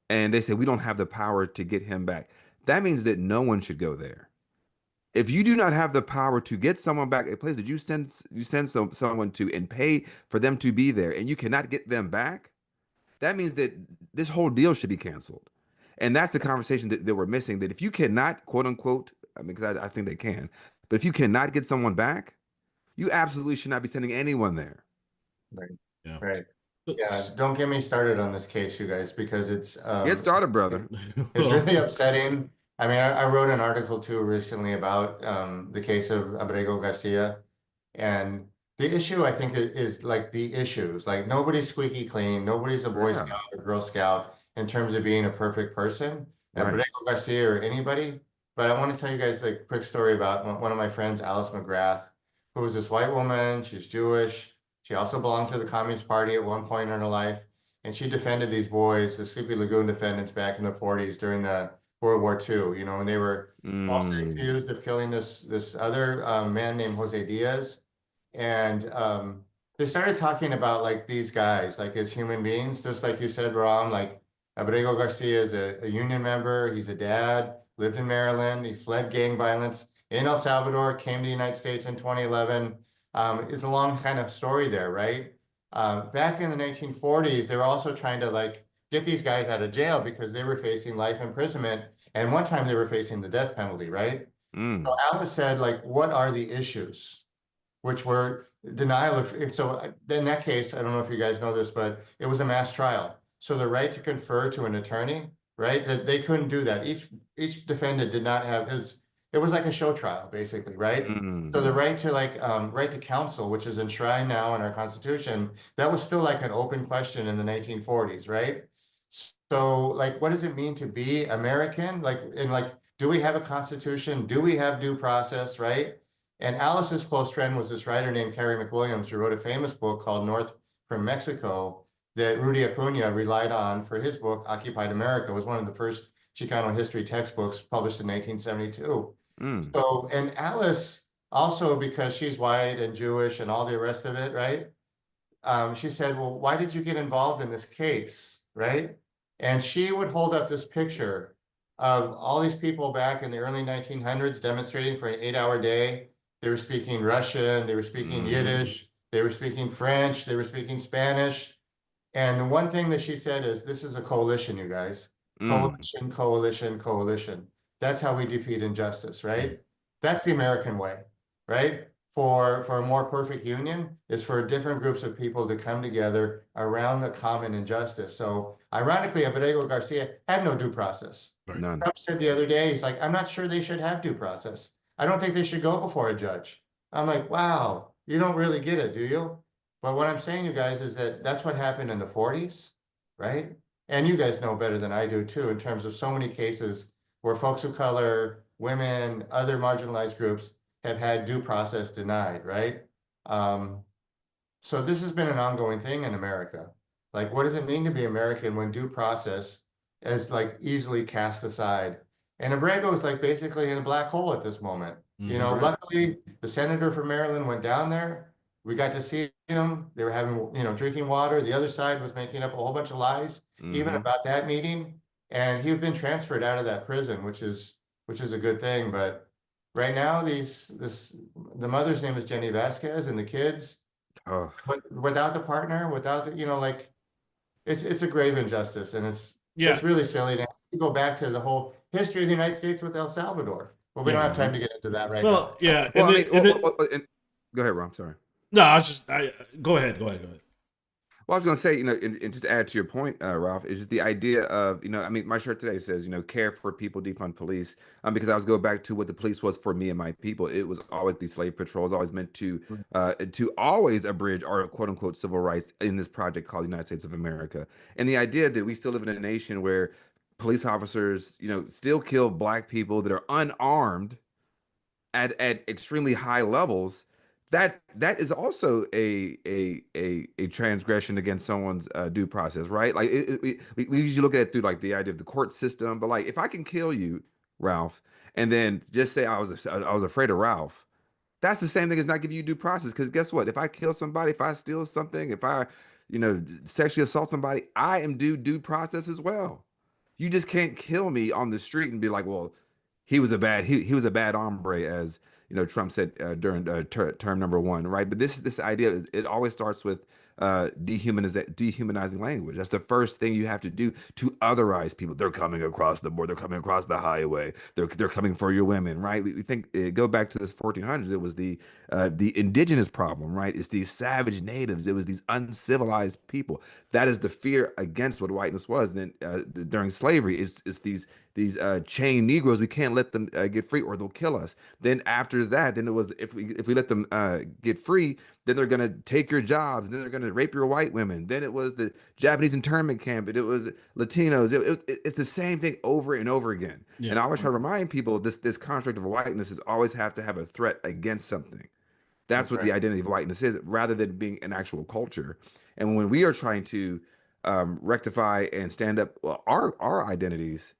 and they say we don't have the power to get him back, that means that no one should go there. If you do not have the power to get someone back, a place that you send someone to and pay for them to be there, and you cannot get them back, that means that this whole deal should be canceled. And that's the conversation that we're missing. That if you cannot, quote unquote, I mean, because I think they can, but if you cannot get someone back, you absolutely should not be sending anyone there. Right. Yeah. Right. Yeah. Don't get me started on this case, you guys, because it's Get started, brother. it's really upsetting. I mean, I wrote an article too recently about the case of Abrego Garcia, and the issue I think is like the issues. Like nobody's squeaky clean, nobody's a Boy Scout or Girl Scout in terms of being a perfect person. Right. Abrego Garcia or anybody. But I want to tell you guys a quick story about one of my friends, Alice McGrath, who was this white woman. She's Jewish. She also belonged to the Communist Party at one point in her life. And she defended these boys, the Sleepy Lagoon defendants back in the 40s during the World War II, when they were falsely accused of killing this other man named Jose Diaz. And they started talking about like these guys, like as human beings, just like you said, Ram, like Abrego Garcia is a union member. He's a dad, lived in Maryland. He fled gang violence in El Salvador, came to the United States in 2011. It's a long kind of story there, right? Back in the 1940s, they were also trying to like get these guys out of jail because they were facing life imprisonment. And one time they were facing the death penalty, right? So Alice said, like, what are the issues? Which were denial of, so in that case, I don't know if you guys know this, but it was a mass trial. So the right to confer to an attorney, right? That they couldn't do that. Each defendant did not have it was like a show trial, basically, right? So the right to right to counsel, which is enshrined now in our Constitution, that was still like an open question in the 1940s, right? So like, what does it mean to be American? Like, do we have a Constitution? Do we have due process, right? And Alice's close friend was this writer named Carrie McWilliams, who wrote a famous book called North from Mexico that Rudy Acuna relied on for his book, Occupied America. It was one of the first Chicano history textbooks published in 1972. So, and Alice also, because she's white and Jewish and all the rest of it, right? She said, well, why did you get involved in this case, right? And she would hold up this picture of all these people back in the early 1900s demonstrating for an 8-hour day. They were speaking Russian, they were speaking Yiddish, they were speaking French, they were speaking Spanish. And the one thing that she said is, this is a coalition, you guys. Coalition, coalition, coalition. That's how we defeat injustice, right? That's the American way, right? For a more perfect union is for different groups of people to come together around the common injustice. So ironically, Abrego Garcia had no due process. None. Trump said the other day, he's like, I'm not sure they should have due process. I don't think they should go before a judge. I'm like, wow, you don't really get it, do you? But what I'm saying, you guys, is that that's what happened in the 40s, right? And you guys know better than I do too, in terms of so many cases where folks of color, women, other marginalized groups have had due process denied, right? So this has been an ongoing thing in America. Like, what does it mean to be American when due process is like easily cast aside? And Abrego is like basically in a black hole at this moment. Luckily, the senator from Maryland went down there. We got to see them. They were having, drinking water. The other side was making up a whole bunch of lies, even Mm-hmm. about that meeting. And he'd been transferred out of that prison, which is a good thing. But right now, the mother's name is Jenny Vasquez, and the kids, Oh, without the partner, without the, like, it's a grave injustice, and Yeah, it's really silly to go back to the whole history of the United States with El Salvador. But we don't yeah. have mm-hmm. time to get into that right now. Well, yeah, Well, and I then mean, go ahead, Ron. Sorry. no, I go ahead, go ahead, go ahead. Well, I was going to say, and just to add to your point, Ralph, is just the idea of, I mean, my shirt today says, care for people, defund police. Because I was go back to what the police was for me and my people. It was always these slave patrols, always meant to always abridge our quote unquote civil rights in this project called the United States of America. And the idea that we still live in a nation where police officers, still kill black people that are unarmed at extremely high levels, that is also a transgression against someone's due process, right? Like we usually look at it through like the idea of the court system, but like if I can kill you, Ralph, and then just say I was afraid of Ralph, that's the same thing as not giving you due process. Because guess what? If I kill somebody, if I steal something, if I sexually assault somebody, I am due process as well. You just can't kill me on the street and be like, well, he was a bad hombre, as Trump said during term number one, right? But this idea is it always starts with dehumanizing language. That's the first thing you have to do to otherize people. They're coming across the board. They're coming across the highway. They're coming for your women, right? We think go back to this 1400s. It was the indigenous problem, right? It's these savage natives. It was these uncivilized people. That is the fear against what whiteness was. Then during slavery, it's these chained Negroes. We can't let them get free, or they'll kill us. Then after that, then it was if we let them get free, then they're gonna take your jobs. Then they're gonna rape your white women. Then it was the Japanese internment camp. It was Latinos. It's the same thing over and over again. Yeah, And I always try to remind people this construct of whiteness is always have to have a threat against something. That's That's what the right. identity of whiteness is, rather than being an actual culture. And when we are trying to rectify and stand up our identities,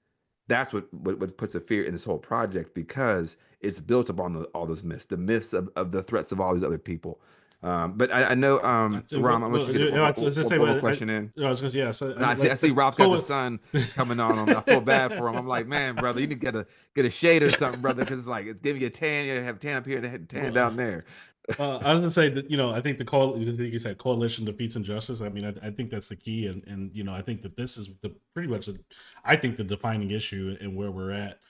that's what puts a fear in this whole project, because it's built upon all those myths, the myths of the threats of all these other people. But I know, Ram, I'm gonna let you get I was gonna say, one more question in. I was gonna say, yeah. So, I see Ralph got the sun coming on him. I feel bad for him. I'm like, man, brother, you need to get a shade or something, brother, because it's like it's giving you a tan. You have tan up here and tan down there. I was gonna say that I think I think you said coalition defeats injustice. I mean, I think that's the key, and I think that this is pretty much I think the defining issue and where we're at.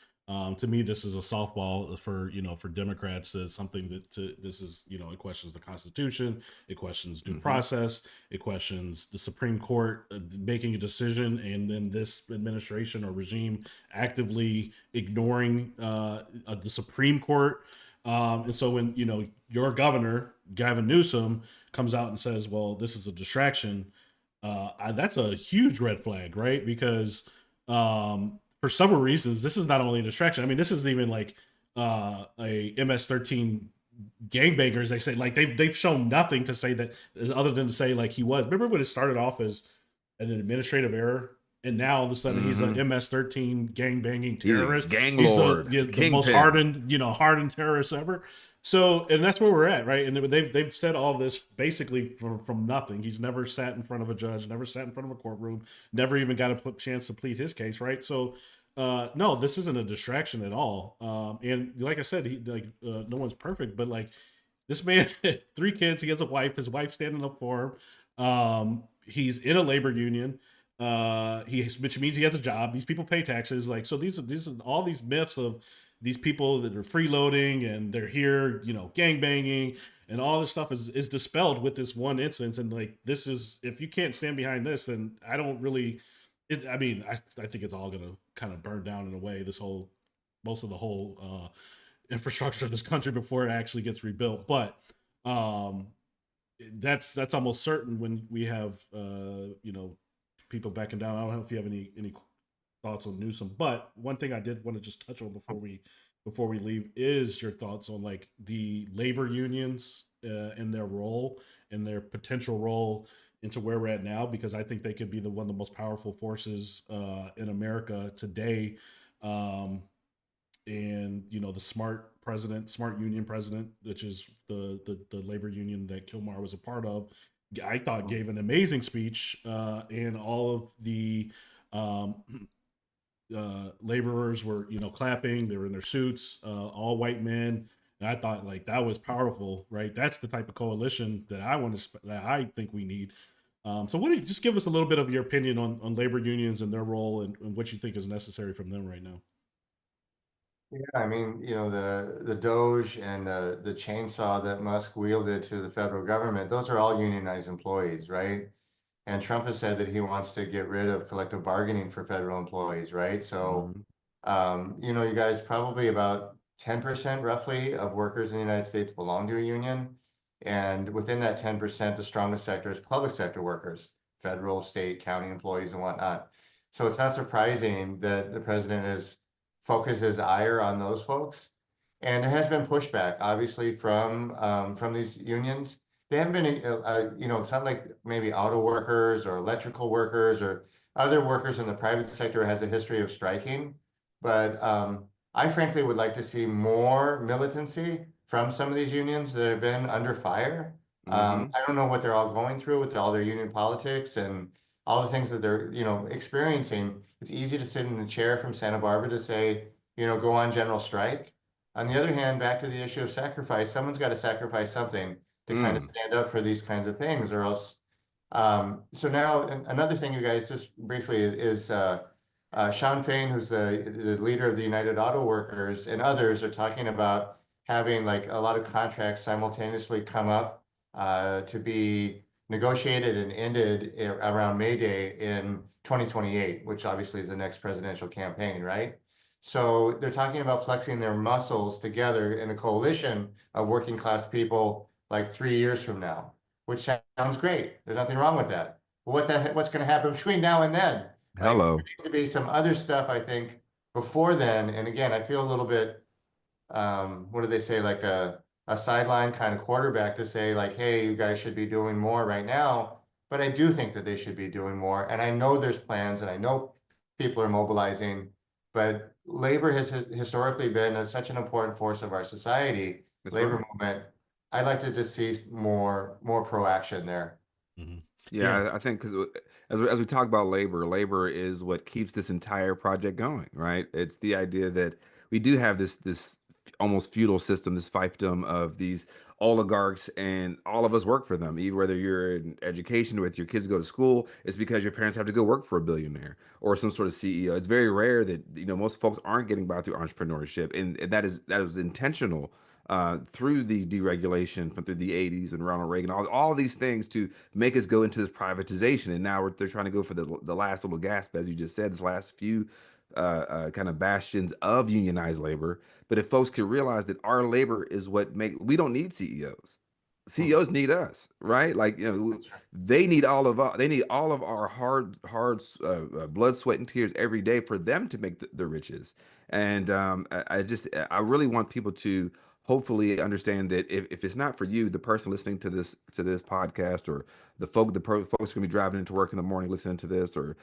To me, this is a softball for Democrats. As something this is it questions the Constitution, it questions due process, it questions the Supreme Court making a decision, and then this administration or regime actively ignoring the Supreme Court. And so when your governor Gavin Newsome comes out and says, "Well, this is a distraction," that's a huge red flag, right? Because for several reasons, this is not only a distraction. I mean, this is even like a MS-13 gangbangers. They say like they've shown nothing to say that other than to say like he was. Remember when it started off as an administrative error, and now all of a sudden he's an MS-13 gang banging terrorist. Gang He's lord, the most hardened terrorist ever. So, and that's where we're at, right? And they've said all this basically from nothing. He's never sat in front of a judge, never sat in front of a courtroom, never even got a chance to plead his case, right? So, no, this isn't a distraction at all. And like I said, no one's perfect, but like this man had 3 kids. He has a wife. His wife's standing up for him. He's in a labor union. Which means he has a job. These people pay taxes. Like, so these are all these myths of these people that are freeloading and they're here, gang banging, and all this stuff is dispelled with this one instance. And like, this is, if you can't stand behind this, then I don't really, I mean, I think it's all going to kind of burn down in a way, most of the whole infrastructure of this country before it actually gets rebuilt. But that's almost certain when we have, people backing down. I don't know if you have any thoughts on Newsom, but one thing I did want to just touch on before we leave is your thoughts on like the labor unions and their role and their potential role into where we're at now, because I think they could be one of the most powerful forces in America today. And the smart president, Smart Union president, which is the labor union that Kilmar was a part of, I thought gave an amazing speech, and all of the um, laborers were, clapping. They were in their suits, all white men. And I thought like that was powerful, right? That's the type of coalition that that I think we need. So, what do you just give us a little bit of your opinion on labor unions and their role, and what you think is necessary from them right now? Yeah, I mean, the Doge and the chainsaw that Musk wielded to the federal government, those are all unionized employees, right? And Trump has said that he wants to get rid of collective bargaining for federal employees, right? So, Mhm. you guys, probably about 10% roughly of workers in the United States belong to a union. And within that 10%, the strongest sector is public sector workers, federal, state, county employees and whatnot. So it's not surprising that the president has focused his ire on those folks. And there has been pushback, obviously, from these unions. They haven't been, it's not like maybe auto workers or electrical workers or other workers in the private sector has a history of striking. But I frankly would like to see more militancy from some of these unions that have been under fire. Mhm. I don't know what they're all going through with all their union politics and all the things that they're, experiencing. It's easy to sit in a chair from Santa Barbara to say, go on general strike. On the other hand, back to the issue of sacrifice, someone's got to sacrifice something to kind of Mm. stand up for these kinds of things, or else. So now another thing, you guys, just briefly, is Sean Fain, who's the leader of the United Auto Workers, and others are talking about having like a lot of contracts simultaneously come up to be negotiated and ended around May Day in 2028, which obviously is the next presidential campaign, right? So they're talking about flexing their muscles together in a coalition of working class people like 3 years from now, which sounds great. There's nothing wrong with that. But what's going to happen between now and then? Like, there Hello. needs to be some other stuff, I think, before then. And again, I feel a little bit, what do they say, like a sideline kind of quarterback to say, like, hey, you guys should be doing more right now. But I do think that they should be doing more. And I know there's plans and I know people are mobilizing, but labor has historically been such an important force of our society, That's labor right. movement. I'd like to just see more pro-action there. Hmm. Yeah, Yeah. I think because as we talk about labor, labor is what keeps this entire project going, right? It's the idea that we do have this almost feudal system, this fiefdom of these oligarchs, and all of us work for them. Even whether you're in education with your kids go to school, it's because your parents have to go work for a billionaire or some sort of CEO. It's very rare that most folks aren't getting by through entrepreneurship, and that is intentional through the deregulation from through the 80s and Ronald Reagan, all these things to make us go into this privatization. And now they're trying to go for the last little gasp, as you just said, this last few kind of bastions of unionized labor. But if folks could realize that our labor is what we don't need CEOs. Mhm. CEOs need us, right? Like, That's right. they need all of our hard blood, sweat, and tears every day for them to make the riches. And I really want people to hopefully understand that if it's not for you, the person listening to this podcast, or folks gonna be driving into work in the morning listening to this, or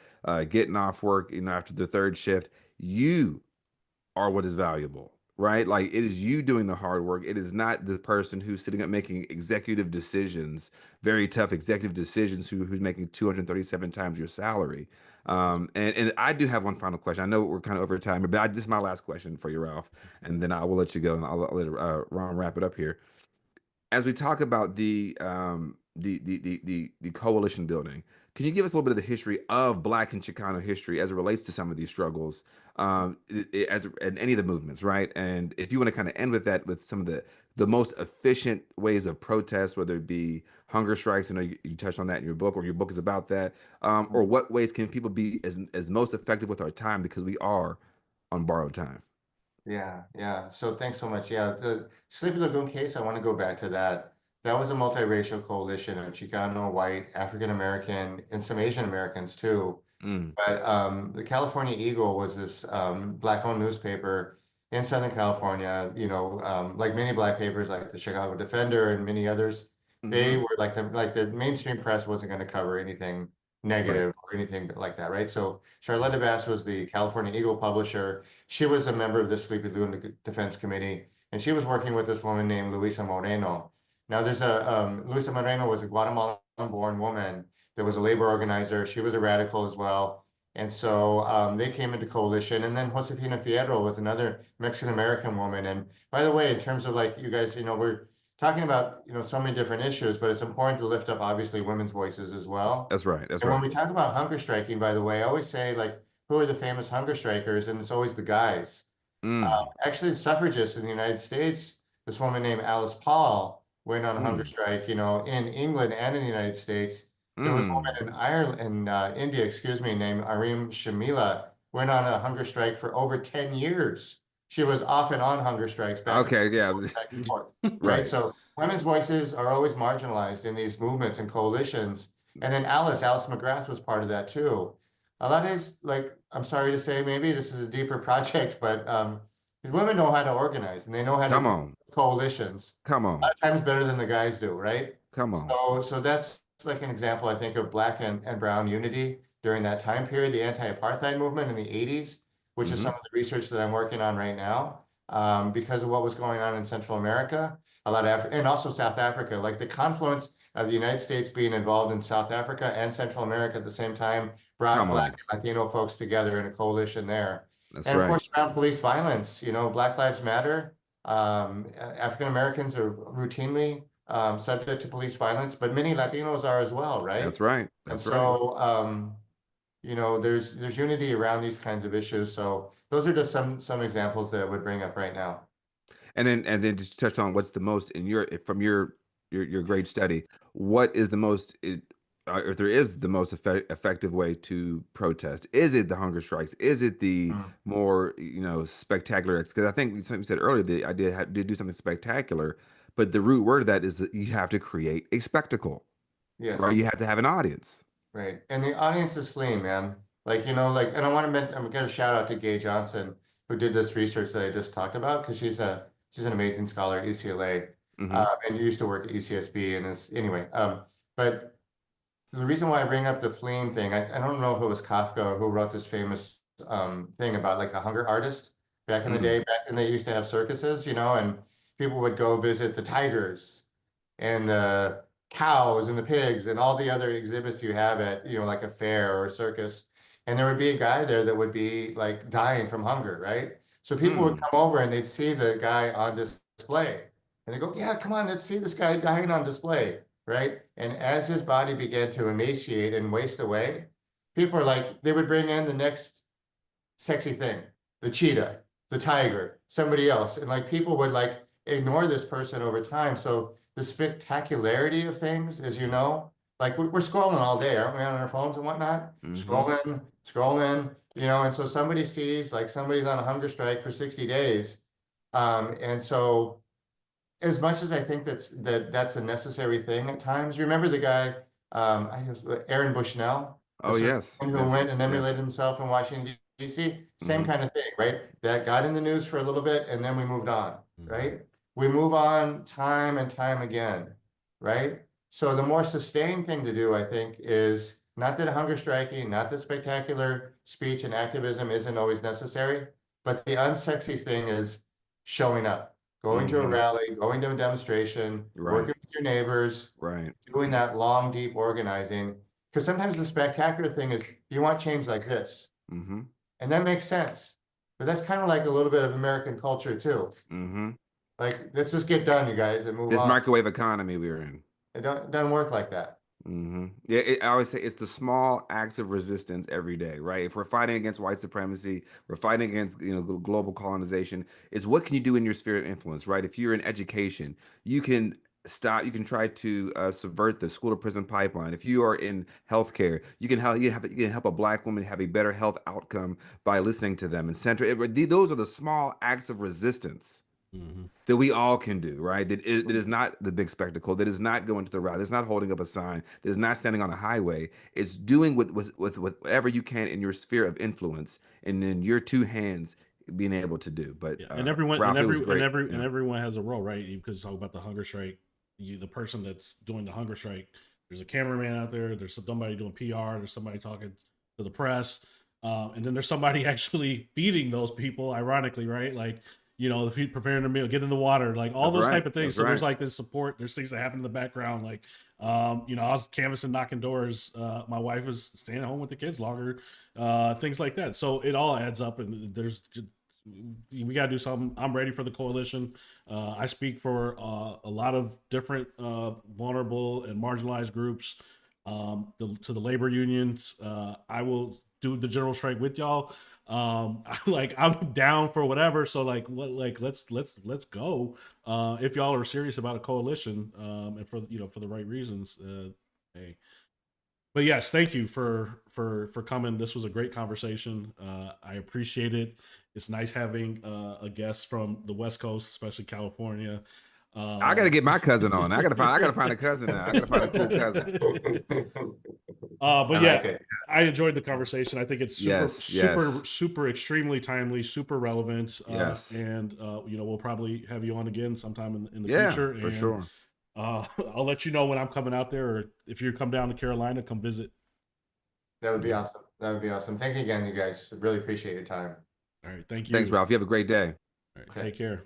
getting off work, after the third shift, you are what is valuable, right? Like, it is you doing the hard work. It is not the person who's sitting up making executive decisions, very tough executive decisions, who's making 237 times your salary. And I do have one final question. I know we're kind of over time, but this is my last question for you, Ralph, and then I will let you go, and I'll let Ron wrap it up here. As we talk about the coalition building, can you give us a little bit of the history of Black and Chicano history as it relates to some of these struggles, and any of the movements, right? And if you want to kind of end with that, with some of the most efficient ways of protest, whether it be hunger strikes, I know you touched on that in your book, or your book is about that, or what ways can people be as most effective with our time, because we are on borrowed time. Yeah, yeah. So thanks so much. Yeah, the Sleepy Lagoon case, I want to go back to that. That was a multiracial coalition of Chicano, white, African American, and some Asian Americans too. Mm, But the California Eagle was this black-owned newspaper in Southern California, like many black papers like the Chicago Defender and many others. They hmm. were like the mainstream press wasn't going to cover anything Right. negative or anything like that, right? So Charlotta Bass was the California Eagle publisher. She was a member of the Sleepy Lagoon Defense Committee, and she was working with this woman named Luisa Moreno. Now there's Luisa Moreno was a Guatemalan-born woman that was a labor organizer. She was a radical as well. And so they came into coalition. And then Josefina Fierro was another Mexican-American woman. And by the way, in terms of like you guys, we're talking about, so many different issues, but it's important to lift up obviously women's voices as well. That's right. That's And when right. we talk about hunger striking, by the way, I always say like, who are the famous hunger strikers? And it's always the guys. Actually, the suffragists in the United States, this woman named Alice Paul went on a hunger strike, in England and in the United States. There was a woman in Ireland, in India, excuse me, named Arim Shamila, went on a hunger strike for over 10 years. She was off and on hunger strikes Okay, yeah. back and forth, Right. right? So women's voices are always marginalized in these movements and coalitions. And then Alice McGrath was part of that too. A lot is like, I'm sorry to say, maybe this is a deeper project, but these women know how to organize and they know how Come to on. coalitions. Come A on. lot of times better than the guys do, right? Come on. So that's like an example, I think, of Black and brown unity during that time period, the anti-apartheid movement in the 80s, which is some of the research that I'm working on right now, because of what was going on in Central America, a lot of and also South Africa, like the confluence of the United States being involved in South Africa and Central America at the same time brought Come on. Black and Latino folks together in a coalition there. That's And of right. course, around police violence, Black Lives Matter. African Americans are routinely subject to police violence, but many Latinos are as well, right? That's right. And That's right. so, there's unity around these kinds of issues. So those are just some examples that I would bring up right now. And then just touch on what's the most from your great study, what is the most if there is the most effective way to protest? Is it the hunger strikes? Is it the more spectacular? Because I think something you said earlier, the idea did do something spectacular, but the root word of that is that you have to create a spectacle. Yes. Right. You have to have an audience. Right. And the audience is fleeing, man. Like, and I want to I'm gonna shout out to Gay Johnson, who did this research that I just talked about, because she's an amazing scholar at UCLA, and used to work at UCSB and is anyway. But the reason why I bring up the fleeing thing, I don't know if it was Kafka who wrote this famous thing about like a hunger artist back in the day, back when they used to have circuses, and people would go visit the tigers and the cows and the pigs and all the other exhibits you have at, like a fair or a circus. And there would be a guy there that would be like dying from hunger, right? So people would come over and they'd see the guy on display and they go, yeah, come on, let's see this guy dying on display, right? And as his body began to emaciate and waste away, people are like, they would bring in the next sexy thing, the cheetah, the tiger, somebody else. And like people would like ignore this person over time. So the spectacularity of things, as you know, like we're scrolling all day, aren't we, on our phones and whatnot? Scrolling, and so somebody sees like somebody's on a hunger strike for 60 days. And so as much as I think that's a necessary thing at times, remember the guy, Aaron Bushnell? Oh, yes. Who went and emulated himself in Washington, D.C. Same kind of thing, right? That got in the news for a little bit and then we moved on, right? We move on time and time again, right? So the more sustained thing to do, I think, is not that hunger striking, not that spectacular speech and activism isn't always necessary, but the unsexy thing is showing up, going to a rally, going to a demonstration, working with your neighbors, doing that long, deep organizing. Because sometimes the spectacular thing is you want change like this. And that makes sense. But that's kind of like a little bit of American culture too. Like, let's just get done, you guys, and move on. This microwave economy we're in. It doesn't work like that. Yeah, I always say it's the small acts of resistance every day, right? If we're fighting against white supremacy, we're fighting against global colonization. It's what can you do in your sphere of influence, right? If you're in education, you can try to subvert the school to prison pipeline. If you are in healthcare, you can help a Black woman have a better health outcome by listening to them and those are the small acts of resistance that we all can do, right? That is not the big spectacle, that is not going to the rally, that is not holding up a sign, that is not standing on a highway. It's doing with whatever you can in your sphere of influence and in your two hands being able to do. But and everyone Ralph, and everyone has a role, right? Because you talk about the hunger strike, the person that's doing the hunger strike, there's a cameraman out there, there's somebody doing PR, there's somebody talking to the press, and then there's somebody actually feeding those people, ironically, right? Like, preparing a meal, get in the water, like all That's those right. type of things. That's So there's right. like this support. There's things that happen in the background. Like, I was canvassing, knocking doors. My wife was staying at home with the kids longer. Things like that. So it all adds up, and we got to do something. I'm ready for the coalition. I speak for a lot of different vulnerable and marginalized groups. To the labor unions, I will do the general strike with y'all. I'm down for whatever. So let's go. If y'all are serious about a coalition, and for the right reasons, hey. But yes, thank you for coming. This was a great conversation. I appreciate it. It's nice having a guest from the West Coast, especially California. I got to get my cousin on. I I got to find a cousin now. I got to find a cool cousin. But I yeah, like it. I enjoyed the conversation. I think it's Yes, yes, super extremely timely, super relevant. yes. And we'll probably have you on again sometime in the Yeah, future. for And sure. I'll let you know when I'm coming out there, or if you come down to Carolina, come visit. That would be awesome. That would be awesome. Thank you again, you guys. Really appreciate your time. All right, thank Thanks, you. Ralph. You have a great day. All right, Okay. take care.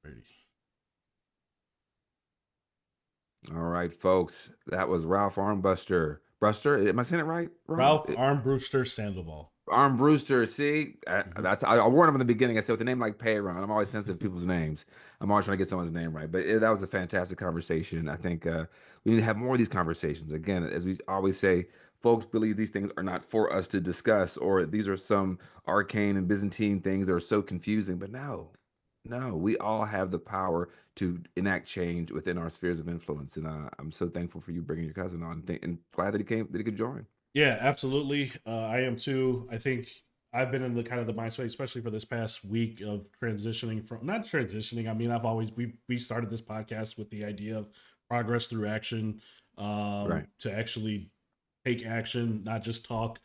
Ready. All right, folks. That was Ralph Armbuster. Buster, am I saying it right? Wrong? Ralph Armbruster-Sandoval. Armbruster. See, Mhm. I warned him in the beginning. I said with a name like Payron, I'm always sensitive to people's names. I'm always trying to get someone's name right. But that was a fantastic conversation. I think we need to have more of these conversations. Again, as we always say, folks believe these things are not for us to discuss, or these are some arcane and Byzantine things that are so confusing. But no, no, we all have the power to enact change within our spheres of influence. And I'm so thankful for you bringing your cousin on, and glad that he could join. Yeah, absolutely. I am too. I think I've been in the kind of the mind space, especially for this past week of transitioning from not transitioning. I mean, we started this podcast with the idea of progress through action, Right. to actually take action, not just talk,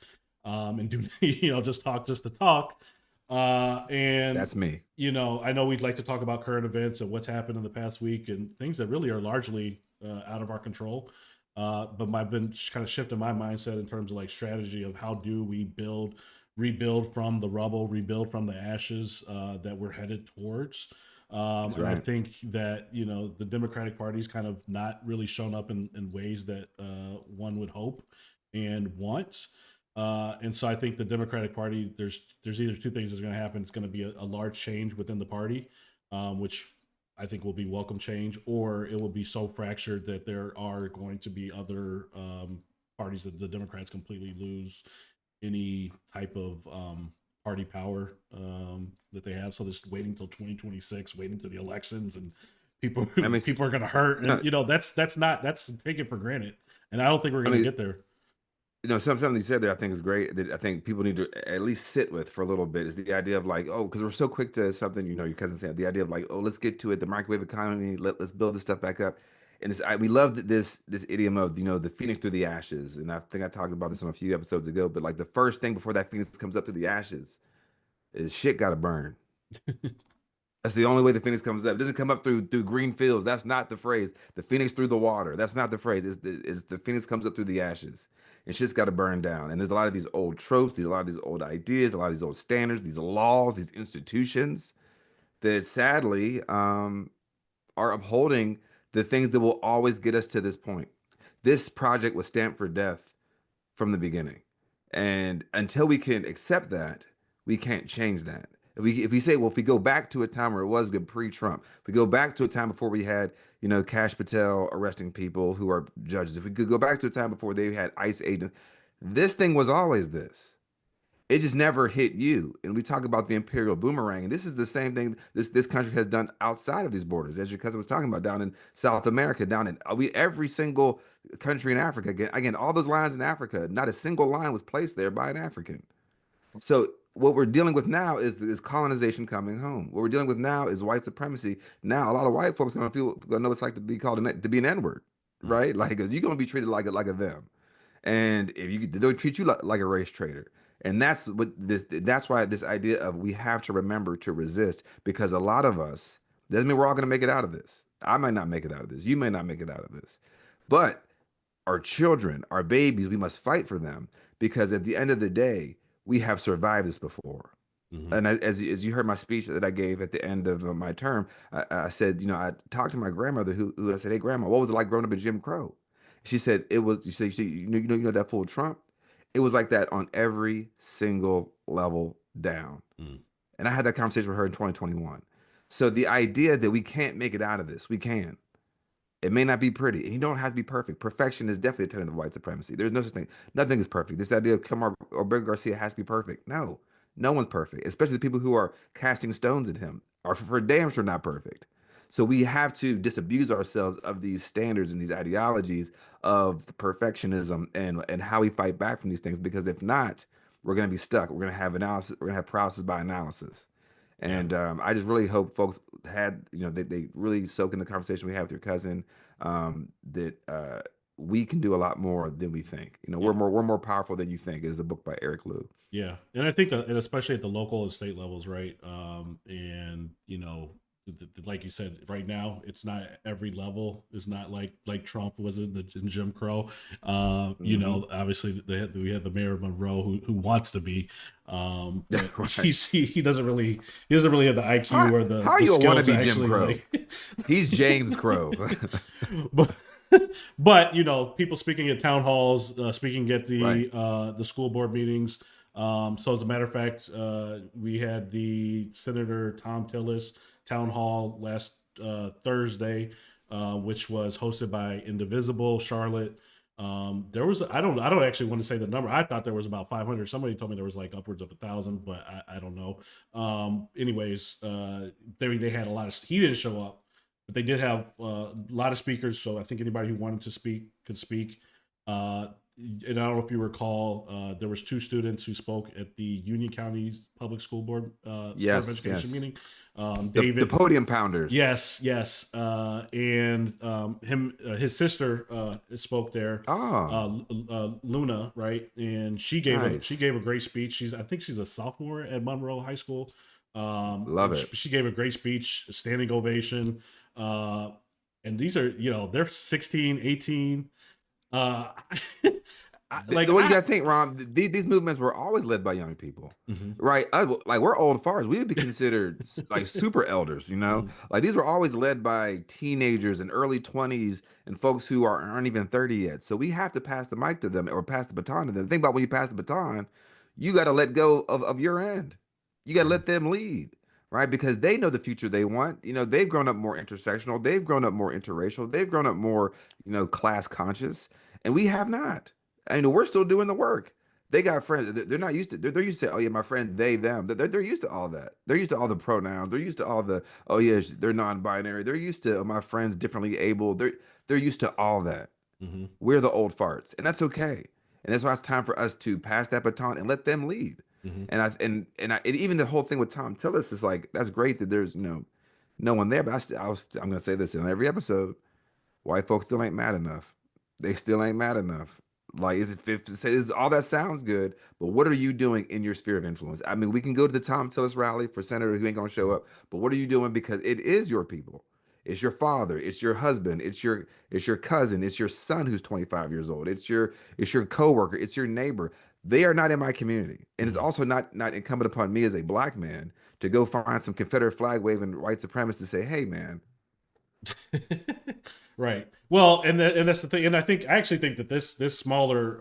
and do just talk just to talk. And That's me. I know we'd like to talk about current events and what's happened in the past week and things that really are largely out of our control. But I've been kind of shifting my mindset in terms of like strategy of how do we rebuild from the rubble, rebuild from the ashes that we're headed towards. That's And I right. think that the Democratic Party's kind of not really shown up in ways that one would hope and want. And so I think the Democratic Party, there's either two things that's going to happen. It's going to be a large change within the party, which I think will be welcome change, or it will be so fractured that there are going to be other parties that the Democrats completely lose any type of party power that they have. So just waiting till 2026, waiting to the elections, and people I mean, people are going to hurt, and no, that's taken for granted, and I don't think we're I going to mean, get there. something you said there I think is great that I think people need to at least sit with for a little bit is the idea of like, oh, because we're so quick to something, your cousin said, the idea of like, oh, let's get to it, the microwave economy, let's build this stuff back up. And we love this idiom of, the phoenix through the ashes. And I think I talked about this on a few episodes ago, but like the first thing before that phoenix comes up to the ashes is shit gotta burn. That's the only way the phoenix comes up. It doesn't come up through green fields. That's not the phrase. The phoenix through the water. That's not the phrase. It's the phoenix comes up through the ashes. And shit's got to burn down. And there's a lot of these old tropes, a lot of these old ideas, a lot of these old standards, these laws, these institutions that sadly are upholding the things that will always get us to this point. This project was stamped for death from the beginning. And until we can accept that, we can't change that. If we say, well, if we go back to a time where it was good pre-Trump, if we go back to a time before we had, Cash Patel arresting people who are judges, if we could go back to a time before they had ICE agents, this thing was always this. It just never hit you. And we talk about the imperial boomerang, and this is the same thing this country has done outside of these borders, as your cousin was talking about, down in South America, down in every single country in Africa. Again, all those lines in Africa, not a single line was placed there by an African. So what we're dealing with now is colonization coming home. What we're dealing with now is white supremacy. Now a lot of white folks gonna know what it's like to be called to be an N-word, right? Like, because you're gonna be treated like a them. And if they'll treat you like a race traitor. And that's why this idea of we have to remember to resist, because a lot of us, doesn't mean we're all going to make it out of this. I might not make it out of this. You may not make it out of this. But our children, our babies, we must fight for them, because at the end of the day, we have survived this before. Mm-hmm. And as you heard my speech that I gave at the end of my term, I said, I talked to my grandmother who I said, "Hey, grandma, what was it like growing up in Jim Crow?" She said it was. You know that full Trump. It was like that on every single level down. Mm. And I had that conversation with her in 2021. So the idea that we can't make it out of this, we can. It may not be pretty, and you don't have to be perfect. Perfection is definitely a tenet of white supremacy. There's no such thing. Nothing is perfect. This idea of Kamar or Berger Garcia has to be perfect. No, no one's perfect, especially the people who are casting stones at him are for damn sure not perfect. So we have to disabuse ourselves of these standards and these ideologies of perfectionism and how we fight back from these things. Because if not, we're going to be stuck. We're going to have analysis. We're going to have paralysis by analysis. Yeah. And I just really hope folks had, they really soak in the conversation we have with your cousin, that we can do a lot more than we think. Yeah. We're more powerful than you think is a book by Eric Liu. Yeah, and I think, and especially at the local and state levels, right? And like you said, right now it's not every level is not like Trump was in Jim Crow. Hmm. Obviously we had the mayor of Monroe who wants to be, but Right. he doesn't really have the IQ or How the you want to skills to be Jim actually Crow? like. He's James Crow. but but people speaking at town halls, speaking at Right. the school board meetings. So as a matter of fact, we had the Senator Tom Tillis town hall last Thursday, which was hosted by Indivisible Charlotte. There was I don't actually want to say the number. I thought there was about 500. Somebody told me there was like upwards of 1,000, but I don't know. Anyways, they had a lot of. He didn't show up, but they did have a lot of speakers. So I think anybody who wanted to speak could speak. And I don't know if you recall, there was two students who spoke at the Union County Public School Board of Yes. Education Yes. meeting. The David, podium pounders. yes, and his sister spoke there, Oh, Luna, right? And nice. she gave a great speech. I think she's a sophomore at Monroe High School. Love And it. she gave a great speech, a standing ovation. Uh, and these are they're 16, 18. Uh, The way you gotta think, Ron, these movements were always led by young people, Mhm, right? Like we're old farts. We would be considered like super elders, mhm, Like these were always led by teenagers and early 20s and folks who aren't even 30 yet. So we have to pass the mic to them or pass the baton to them. Think about when you pass the baton, you got to let go of your end. You got to mhm, let them lead, right? Because they know the future they want. They've grown up more intersectional. They've grown up more interracial. They've grown up more, class conscious, and we have not. And we're still doing the work. They got friends. They're not used to. They're used to. Oh yeah, my friend. They them. They're used to all that. They're used to all the pronouns. They're used to all the. Oh yeah, they're non-binary. They're used to my friends differently able. They're used to all that. mhm, We're the old farts, and that's okay. And that's why it's time for us to pass that baton and let them lead. mhm. And even the whole thing with Tom Tillis is like that's great that there's no one there. But I'm gonna say this in every episode. White folks still ain't mad enough. They still ain't mad enough. Like, all that sounds good, but what are you doing in your sphere of influence? I mean, we can go to the Tom Tillis rally for senator who ain't gonna show up, but what are you doing? Because it is your people. It's your father. It's your husband. It's your cousin. It's your son who's 25 years old. It's your coworker. It's your neighbor. They are not in my community, and it's Mhm. also not incumbent upon me as a black man to go find some Confederate flag waving white supremacists to say, "Hey, man, Right. Well, and that's the thing. And I actually think that this smaller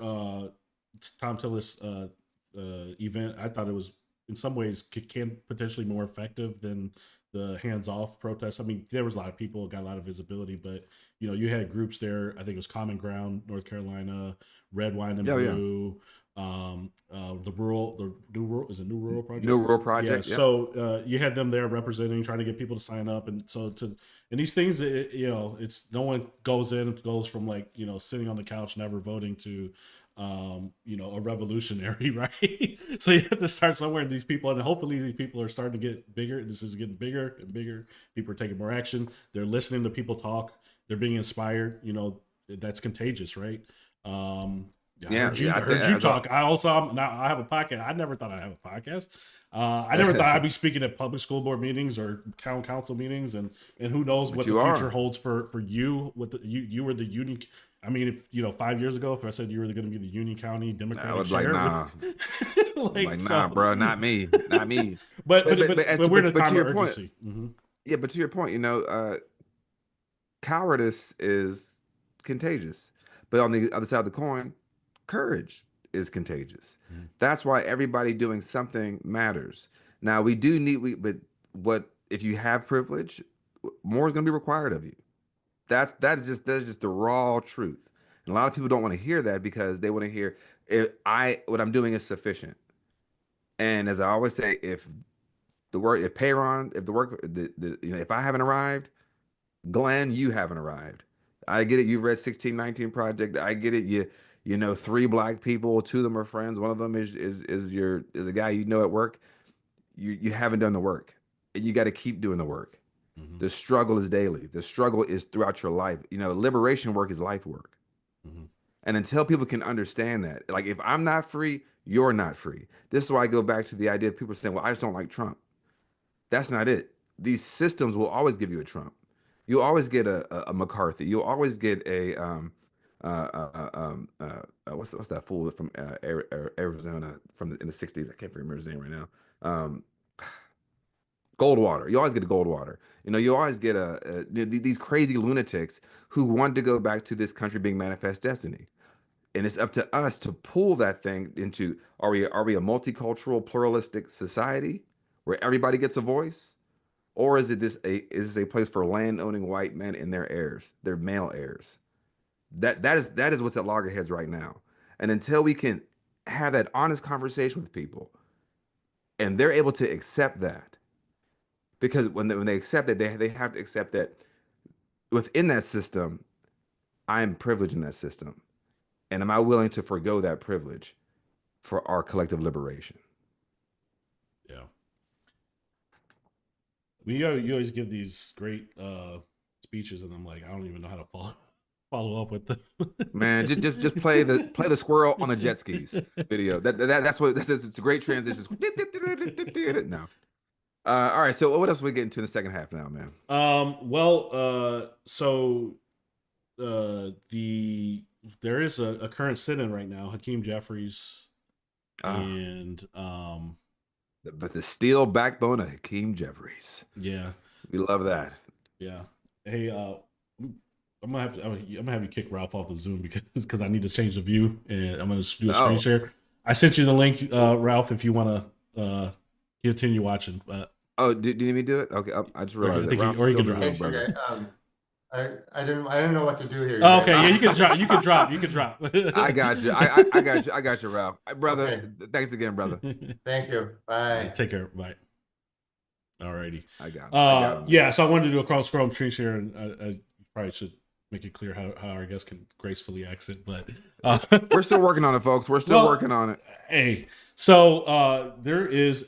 Tom Tillis event, I thought it was in some ways can potentially more effective than the hands-off protests. I mean, there was a lot of people, got a lot of visibility, but you had groups there. I think it was Common Ground, North Carolina, Red Wine and yeah, yeah, Brew, the new rural, is it New Rural no Project? rural Yeah. project." Yep. So you had them there representing, trying to get people to sign up, and so to and these things, it's no one goes from like sitting on the couch never voting to a revolutionary, right? So you have to start somewhere. And these people, and hopefully these people are starting to get bigger. This is getting bigger and bigger. People are taking more action. They're listening to people talk. They're being inspired. That's contagious, right? um I heard you talk. I also now I have a podcast. I never thought I'd have a podcast. I never thought I'd be speaking at public school board meetings or town council meetings, and who knows what the future holds for you. With you were the unique. I mean, if 5 years ago, if I said you were going to be the Union County Democratic I was chair, nah, bro, not me. but we're in a time of urgency. Yeah, but to your point, cowardice is contagious, but on the other side of the coin, courage is contagious. That's why everybody doing something matters. Now but what if you have privilege, more is going to be required of you. That's just the raw truth. And a lot of people don't want to hear that because they want to hear what I'm doing is sufficient. And as I always say, if I haven't arrived, Glenn, you haven't arrived. I get it. You've read 1619 Project. I get it. You know 3 black people, 2 of them are friends. One of them is a guy at work. You haven't done the work, and you got to keep doing the work. The struggle is daily. The struggle is throughout your life. Liberation work is life work. And until people can understand that, like if I'm not free, you're not free. This is why I go back to the idea of people saying, well, I just don't like Trump. That's not it. These systems will always give you a Trump. You'll always get a McCarthy. You'll always get a what's that fool from Arizona in the 60s? I can't remember his name right now. Goldwater. You always get a Goldwater. You always get these crazy lunatics who want to go back to this country being manifest destiny. And it's up to us to pull that thing into, are we a multicultural, pluralistic society where everybody gets a voice? Or is this a place for land-owning white men and their heirs, their male heirs? That is what's at loggerheads right now. And until we can have that honest conversation with people, and they're able to accept that, because when they accept it, they have to accept that within that system, I'm privileged in that system. And am I willing to forego that privilege for our collective liberation? Yeah. You always give these great speeches, and I'm like, I don't even know how to follow up with them. Man, just play the squirrel on the jet skis video. That's what this is. It's a great transition. No. All right. So what else are we getting to in the second half now, man? There is a current sit-in right now, Hakeem Jeffries, and but the steel backbone of Hakeem Jeffries. Yeah, we love that. Yeah. Hey, I'm gonna have you kick Ralph off the Zoom because I need to change the view, and I'm gonna do a screen share. I sent you the link, Ralph, if you want to continue watching. Do you need me to do it? Okay, I just realized that. Or you can drop. Okay. I didn't know what to do here. Oh, okay, yeah, you can drop. You can drop. I got you. I got you, Ralph. Brother, okay. Thanks again, brother. Thank you. Bye. Take care. Bye. Alrighty. I got it. Yeah, so I wanted to do a cross scroll tree share, and I probably should make it clear how our guests can gracefully exit, but we're still working on it, folks. We're still working on it. Hey, so there is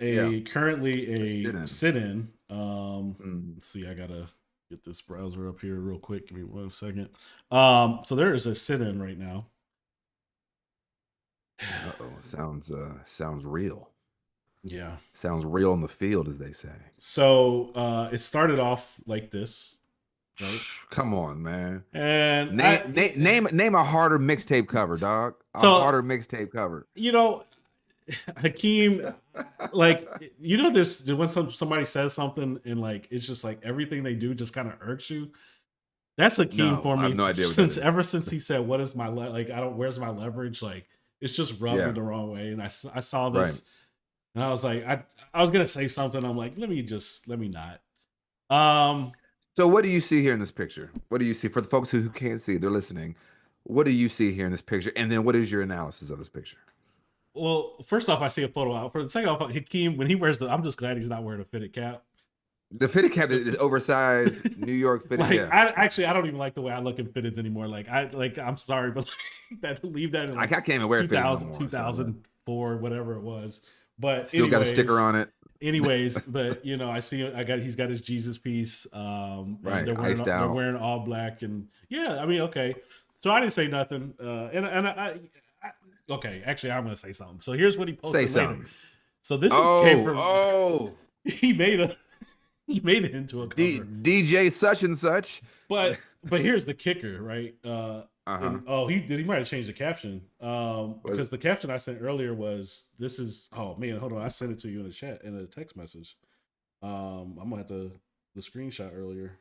currently a sit-in. Let's see, I gotta get this browser up here real quick. Give me 1 second. So there is a sit-in right now. Sounds real. Yeah. Sounds real in the field, as they say. So it started off like this. Right? Come on, man. And name a harder mixtape cover, dog. Harder mixtape cover. Hakeem, there's when somebody says something and it's just like everything they do just kind of irks you. That's Hakeem for me. I have no idea. Ever since he said, "What is my where's my leverage?" It's just rubbed me the wrong way. And I saw this, and I was like, I was gonna say something. I'm like, let me not. So what do you see here in this picture? What do you see for the folks who can't see? They're listening. What do you see here in this picture? And then what is your analysis of this picture? Well, first off, I see a photo out. For the second off, Hakeem, when he wears I'm just glad he's not wearing a fitted cap. The fitted cap is oversized New York fitted cap. I don't even like the way I look in fitteds anymore. I'm sorry, but leave that in I can't even wear fitteds no more, 2004, whatever it was. But still got a sticker on it. Anyways, but I see he's got his Jesus piece. Right, they're wearing all black, and okay. So I didn't say nothing, and Okay, actually, I'm going to say something. So here's what he Say posted later. something. So this is came from. Oh, He made it into a cover. DJ such and such. But here's the kicker, right? Uh-huh. He might have changed the caption. Because the caption I sent earlier was, "This is." Oh man, hold on. I sent it to you in the chat in a text message. I'm gonna have the screenshot earlier.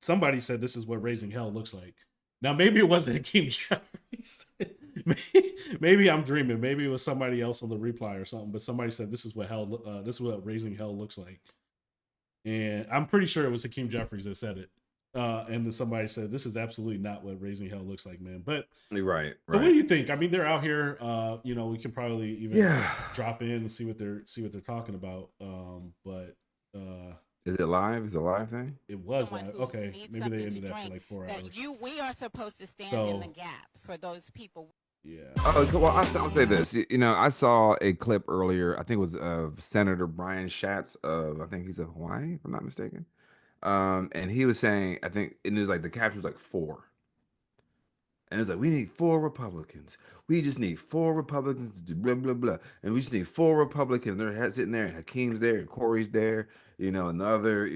Somebody said this is what raising hell looks like. Now maybe it wasn't Hakeem Jeffries. maybe I'm dreaming. Maybe it was somebody else on the reply or something. But somebody said this is what this is what raising hell looks like. And I'm pretty sure it was Hakeem Jeffries that said it. And then somebody said this is absolutely not what raising hell looks like, man. But right. But what do you think? I mean, they're out here. We can probably even drop in and see what they're talking about. Is it live? Is it a live thing? It was live. Okay, maybe they ended after like 4 hours. We are supposed to stand in the gap for those people. Yeah. Oh, well, I'll say this. I saw a clip earlier. I think it was Senator Brian Schatz of, I think he's of Hawaii, if I'm not mistaken. And he was saying, I think, and it was like the caption was like 4. And it's like, we need 4 Republicans. We just need 4 Republicans to do blah, blah, blah. And we just need 4 Republicans. They're sitting there, and Hakeem's there, and Corey's there, and the other,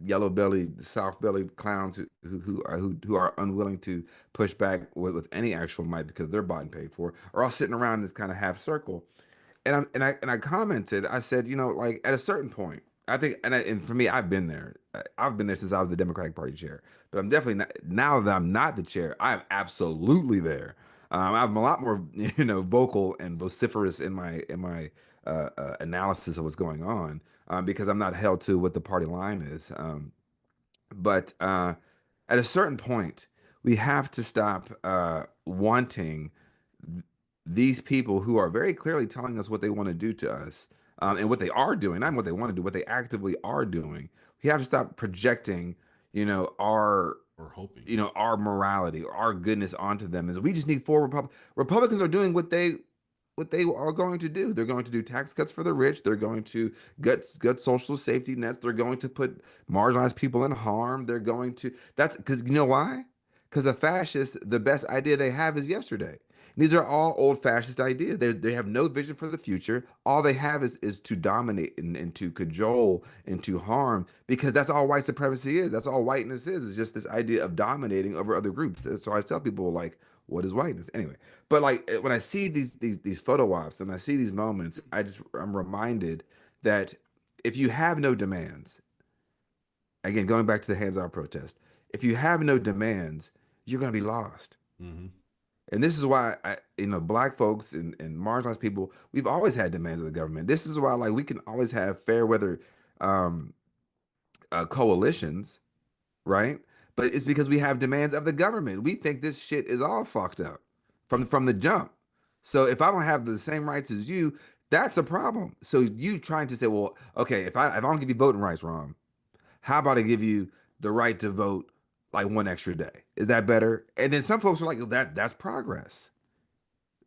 yellow belly, soft belly clowns who are unwilling to push back with any actual might because they're bought and paid for, are all sitting around in this kind of half circle. And I commented, I said, like at a certain point, I think, and for me, I've been there. I've been there since I was the Democratic Party chair. But I'm definitely not, now that I'm not the chair, I'm absolutely there. I'm a lot more, vocal and vociferous in my analysis of what's going on, because I'm not held to what the party line is. But at a certain point, we have to stop wanting these people who are very clearly telling us what they want to do to us, and what they are doing, not what they want to do, what they actively are doing. We have to stop projecting, our our morality or our goodness onto them. Is we just need 4 Republicans are doing what they are going to do. They're going to do tax cuts for the rich. They're going to gut social safety nets. They're going to put marginalized people in harm. They're going to, that's because you know why? Because a fascist, the best idea they have is yesterday. These are all old fascist ideas. They have no vision for the future. All they have is to dominate and to cajole and to harm, because that's all white supremacy is. That's all whiteness is. It's just this idea of dominating over other groups. So I tell people, like, what is whiteness anyway? But like when I see these photo ops and I see these moments, I'm reminded that if you have no demands, again, going back to the hands-off protest, if you have no demands, you're going to be lost. Mm-hmm. And this is why Black folks and marginalized people, we've always had demands of the government. This is why, like, we can always have fair weather coalitions, right? But it's because we have demands of the government. We think this shit is all fucked up from the jump. So if I don't have the same rights as you, that's a problem. So you trying to say, well, okay, if I don't give you voting rights, Ron, how about I give you the right to vote like 1 extra day? Is that better? And then some folks are like, that's progress.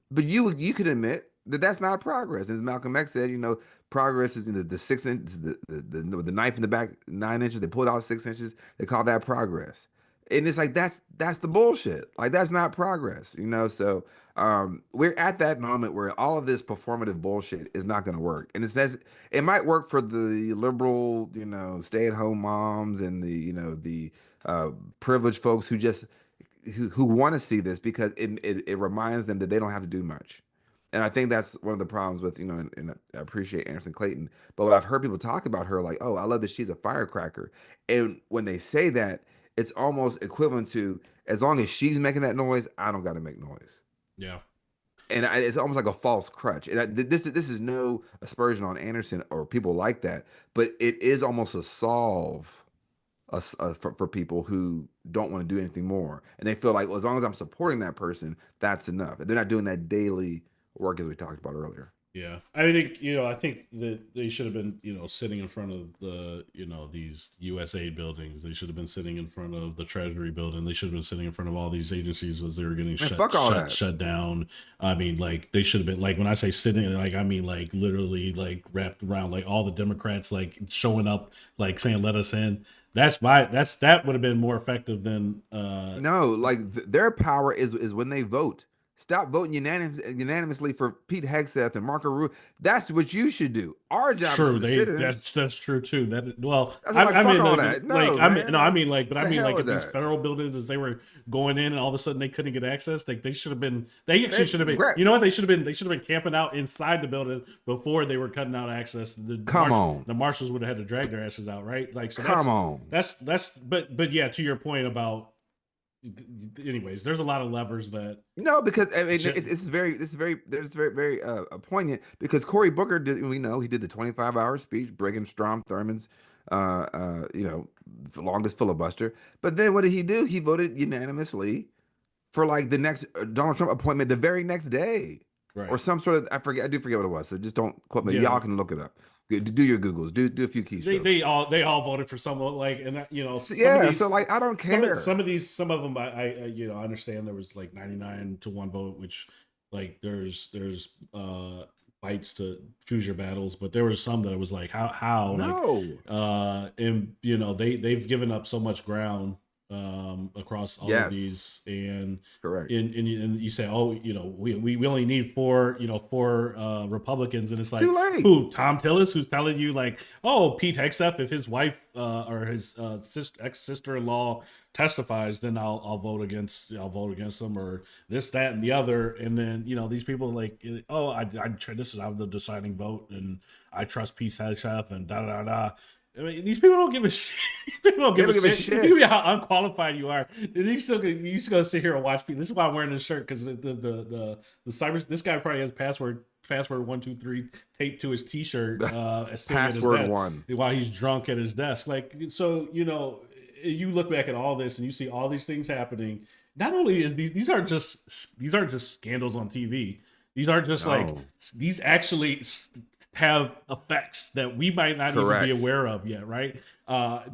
But you could admit that that's not progress. As Malcolm X said, progress is the 6 inches, the knife in the back 9 inches. They pulled out 6 inches. They call that progress. And it's like that's the bullshit. Like, that's not progress, So we're at that moment where all of this performative bullshit is not going to work. And it says it might work for the liberal, stay-at-home moms and the privileged folks who want to see this, because it reminds them that they don't have to do much. And I think that's one of the problems with, and I appreciate Anderson Clayton, but I've heard people talk about her like, oh, I love that she's a firecracker. And when they say that, it's almost equivalent to, as long as she's making that noise, I don't got to make noise. Yeah. And it's almost like a false crutch. And this is no aspersion on Anderson or people like that, but it is almost a solve for people who don't want to do anything more. And they feel like, well, as long as I'm supporting that person, that's enough. And they're not doing that daily work as we talked about earlier. Yeah. I think that they should have been, sitting in front of the, these USAID buildings. They should have been sitting in front of the Treasury building. They should have been sitting in front of all these agencies as they were getting shut down. I mean, like, they should have been, like, when I say sitting, like, I mean, like, literally, like, wrapped around, like, all the Democrats, like, showing up, like, saying, let us in. That would have been more effective than No, like their power is when they vote. Stop voting unanimously for Pete Hegseth and Marco Rubio. That's what you should do. Our job is for true. the They citizens. that's true too. That well, That's like I fuck mean all that. No, man. Like but I the mean hell like with if these that. federal buildings as they were going in and all of a sudden they couldn't get access, they should have been they actually should have been Great. you know what they should have been camping out inside the building before they were cutting out access. The marshals would have had to drag their asses out, right? Like so Come on. That's but yeah, to your point about anyways, there's a lot of levers that No, because I mean, this is very poignant because Cory Booker did. We know he did the 25-hour speech, breaking Strom Thurmond's, longest filibuster. But then what did he do? He voted unanimously for like the next Donald Trump appointment the very next day, right. or some sort of I do forget what it was. So just don't quote me. Yeah. Y'all can look it up. Do your Googles. Do a few keystrokes. They all voted for someone like, and so like I don't care. Some of them I understand there was like 99 to 1 vote, which like there's fights to choose your battles, but there was some that it was like how no and they've given up so much ground across all of these, and correct. And you say, oh, we only need four Republicans, and it's like, too late. Who? Tom Tillis, who's telling you like, oh, Pete Hegseth, if his wife or his ex-sister-in-law testifies, then I'll vote against them, or this, that, and the other. And then these people like, oh, this is how the deciding vote, and I trust Pete Hegseth, and da da da. I mean, these people don't give a shit. People don't give a shit. You know how unqualified you are. And you still gonna sit here and watch people. This is why I'm wearing this shirt, because the cyber. This guy probably has password 123 taped to his t-shirt. Password 1 while he's drunk at his desk. Like, so you look back at all this and you see all these things happening. Not only is these aren't just scandals on TV. These aren't just like these actually have effects that we might not even be aware of yet, right?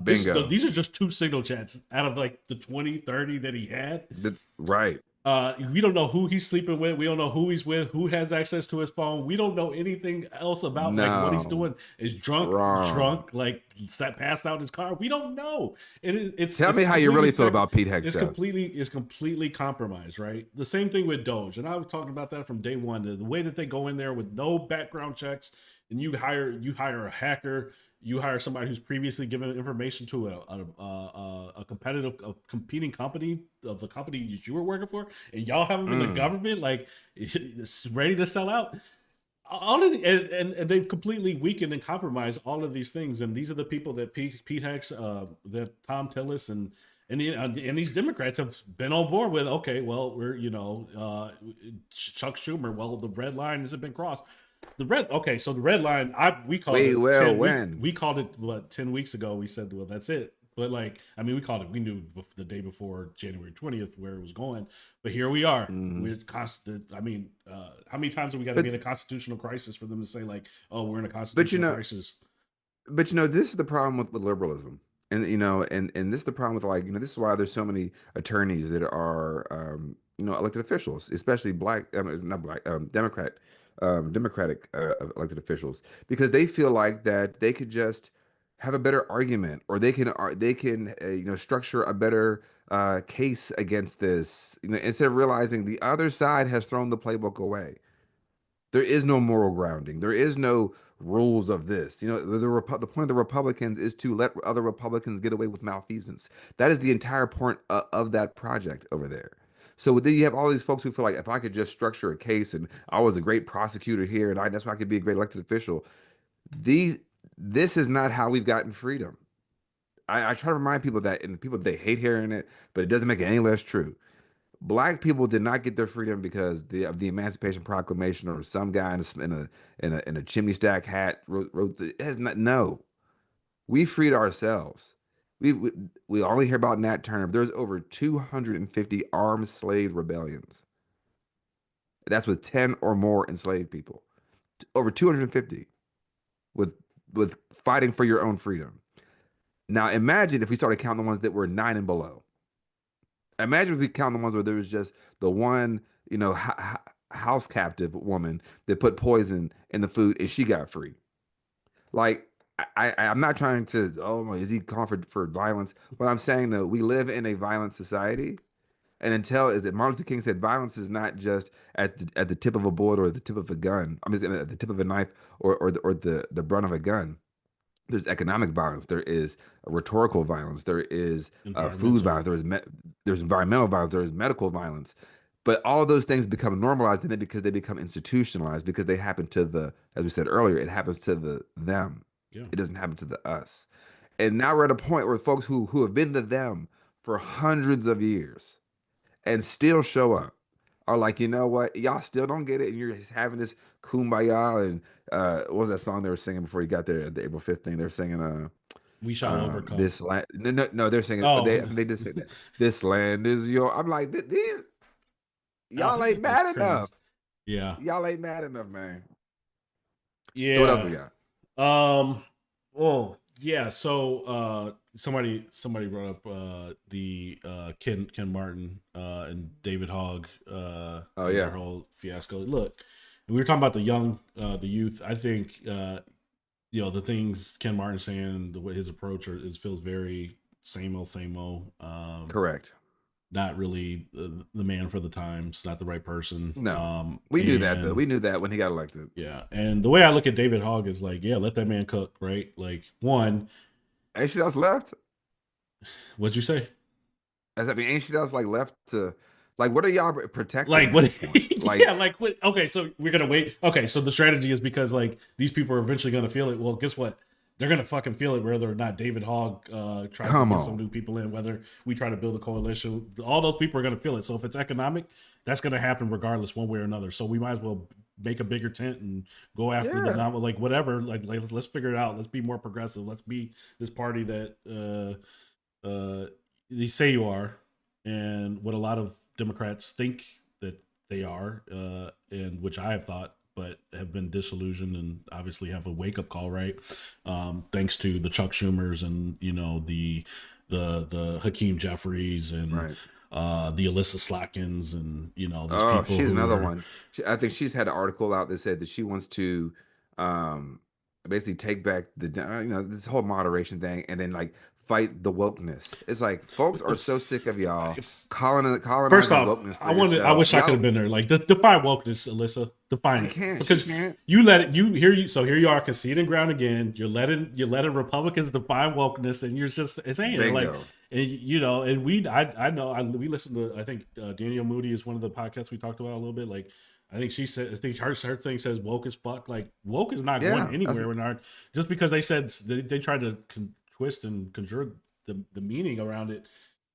Bingo. These are just 2 signal chats out of like the 20, 30 that he had. Right. We don't know who he's sleeping with. We don't know who he's with, who has access to his phone. We don't know anything else about like what he's doing. Is drunk, like passed out in his car. We don't know. Tell me how you really feel about Pete Hegseth. It's completely compromised, right? The same thing with Doge, and I was talking about that from day one. The way that they go in there with no background checks, and you hire a hacker. You hire somebody who's previously given information to a competing company of the company that you were working for, and y'all have them in the government, like it's ready to sell out. All of and they've completely weakened and compromised all of these things. And these are the people that Pete Hex, that Tom Tillis, and these Democrats have been on board with. Okay, well, we're Chuck Schumer. Well, the red line hasn't been crossed. So the red line, we called we called it 10 weeks ago. We said, well, that's it. But like, I mean, we knew the day before January 20th where it was going. But here we are. We're constant. I mean, how many times have we got to be in a constitutional crisis for them to say like, oh, we're in a constitutional crisis? But this is the problem with liberalism. And and this is the problem with like, this is why there's so many attorneys that are elected officials, especially Democratic elected officials, because they feel like that they could just have a better argument, or they can structure a better case against this, instead of realizing the other side has thrown the playbook away. There is no moral grounding. There is no rules of this. The point of the Republicans is to let other Republicans get away with malfeasance. That is the entire point of that project over there. So then you have all these folks who feel like, if I could just structure a case, and I was a great prosecutor here, and that's why I could be a great elected official. This is not how we've gotten freedom. I try to remind people that, and people, they hate hearing it, but it doesn't make it any less true. Black people did not get their freedom because of the Emancipation Proclamation, or some guy in a chimney stack hat wrote it has not. No, we freed ourselves. We only hear about Nat Turner. There's over 250 armed slave rebellions. That's with 10 or more enslaved people. Over 250 with fighting for your own freedom. Now imagine if we started counting the ones that were 9 and below. Imagine if we count the ones where there was just the one, house captive woman that put poison in the food and she got free. Like, I'm not trying to, oh, is he calling for violence? What I'm saying though, we live in a violent society. And until is that Martin Luther King said violence is not just at the tip of a bullet or the tip of a gun. I mean, at the tip of a knife or the brunt of a gun. There's economic violence. There is rhetorical violence. There is food violence. There's environmental violence. There is medical violence. But all of those things become normalized, and then because they become institutionalized, because they happen to as we said earlier, it happens to them. Yeah. It doesn't happen to the us. And now we're at a point where folks who have been the them for hundreds of years and still show up are like, you know what, y'all still don't get it, and you're having this kumbaya. And what was that song they were singing before you got there at the April 5th thing? They were singing We Shall Overcome. This land. No, they're singing. Oh. They did say that. This land is your. I'm like, these y'all ain't mad enough. Yeah, y'all ain't mad enough, man. Yeah. So what else we got? Oh yeah. So somebody brought up the Ken Martin and David Hogg. Oh yeah. Their whole fiasco. Look, we were talking about the youth. I think the things Ken Martin's saying, the way his approach feels very same old. Correct. Not really the man for the times, not the right person. No, we knew that though. We knew that when he got elected. Yeah, and the way I look at David Hogg is like, yeah, let that man cook, right? Like, one, ain't she else left? What'd you say? I mean, ain't she else like left to, like, what are y'all protecting? Like what? Like, yeah, like what? Okay, so we're gonna wait. Okay, so the strategy is because like these people are eventually gonna feel it. Well, guess what? They're gonna fucking feel it whether or not David Hogg tries to get some new people in, whether we try to build a coalition. All those people are gonna feel it. So if it's economic, that's gonna happen regardless, one way or another. So we might as well make a bigger tent and go after the novel, like whatever. Like let's figure it out. Let's be more progressive. Let's be this party that they say you are, and what a lot of Democrats think that they are, and which I have thought, but have been disillusioned and obviously have a wake up call, right? Thanks to the Chuck Schumers and the Hakeem Jeffries and the Alyssa Slackins and these people. She's another one. I think she's had an article out that said that she wants to basically take back this whole moderation thing and then like fight the wokeness. It's like folks are so sick of y'all calling First off, wokeness. I wish I could have been there. Like define wokeness, Alyssa. Define it. Can't, because you let it. So here you are conceding ground again. You're letting Republicans define wokeness, and you're just saying it like. And we listened to, I think Danielle Moody is one of the podcasts we talked about a little bit. Like I think she said, I think her thing says woke as fuck. Like woke is not going anywhere. Just because they said they tried to twist and conjure the meaning around it.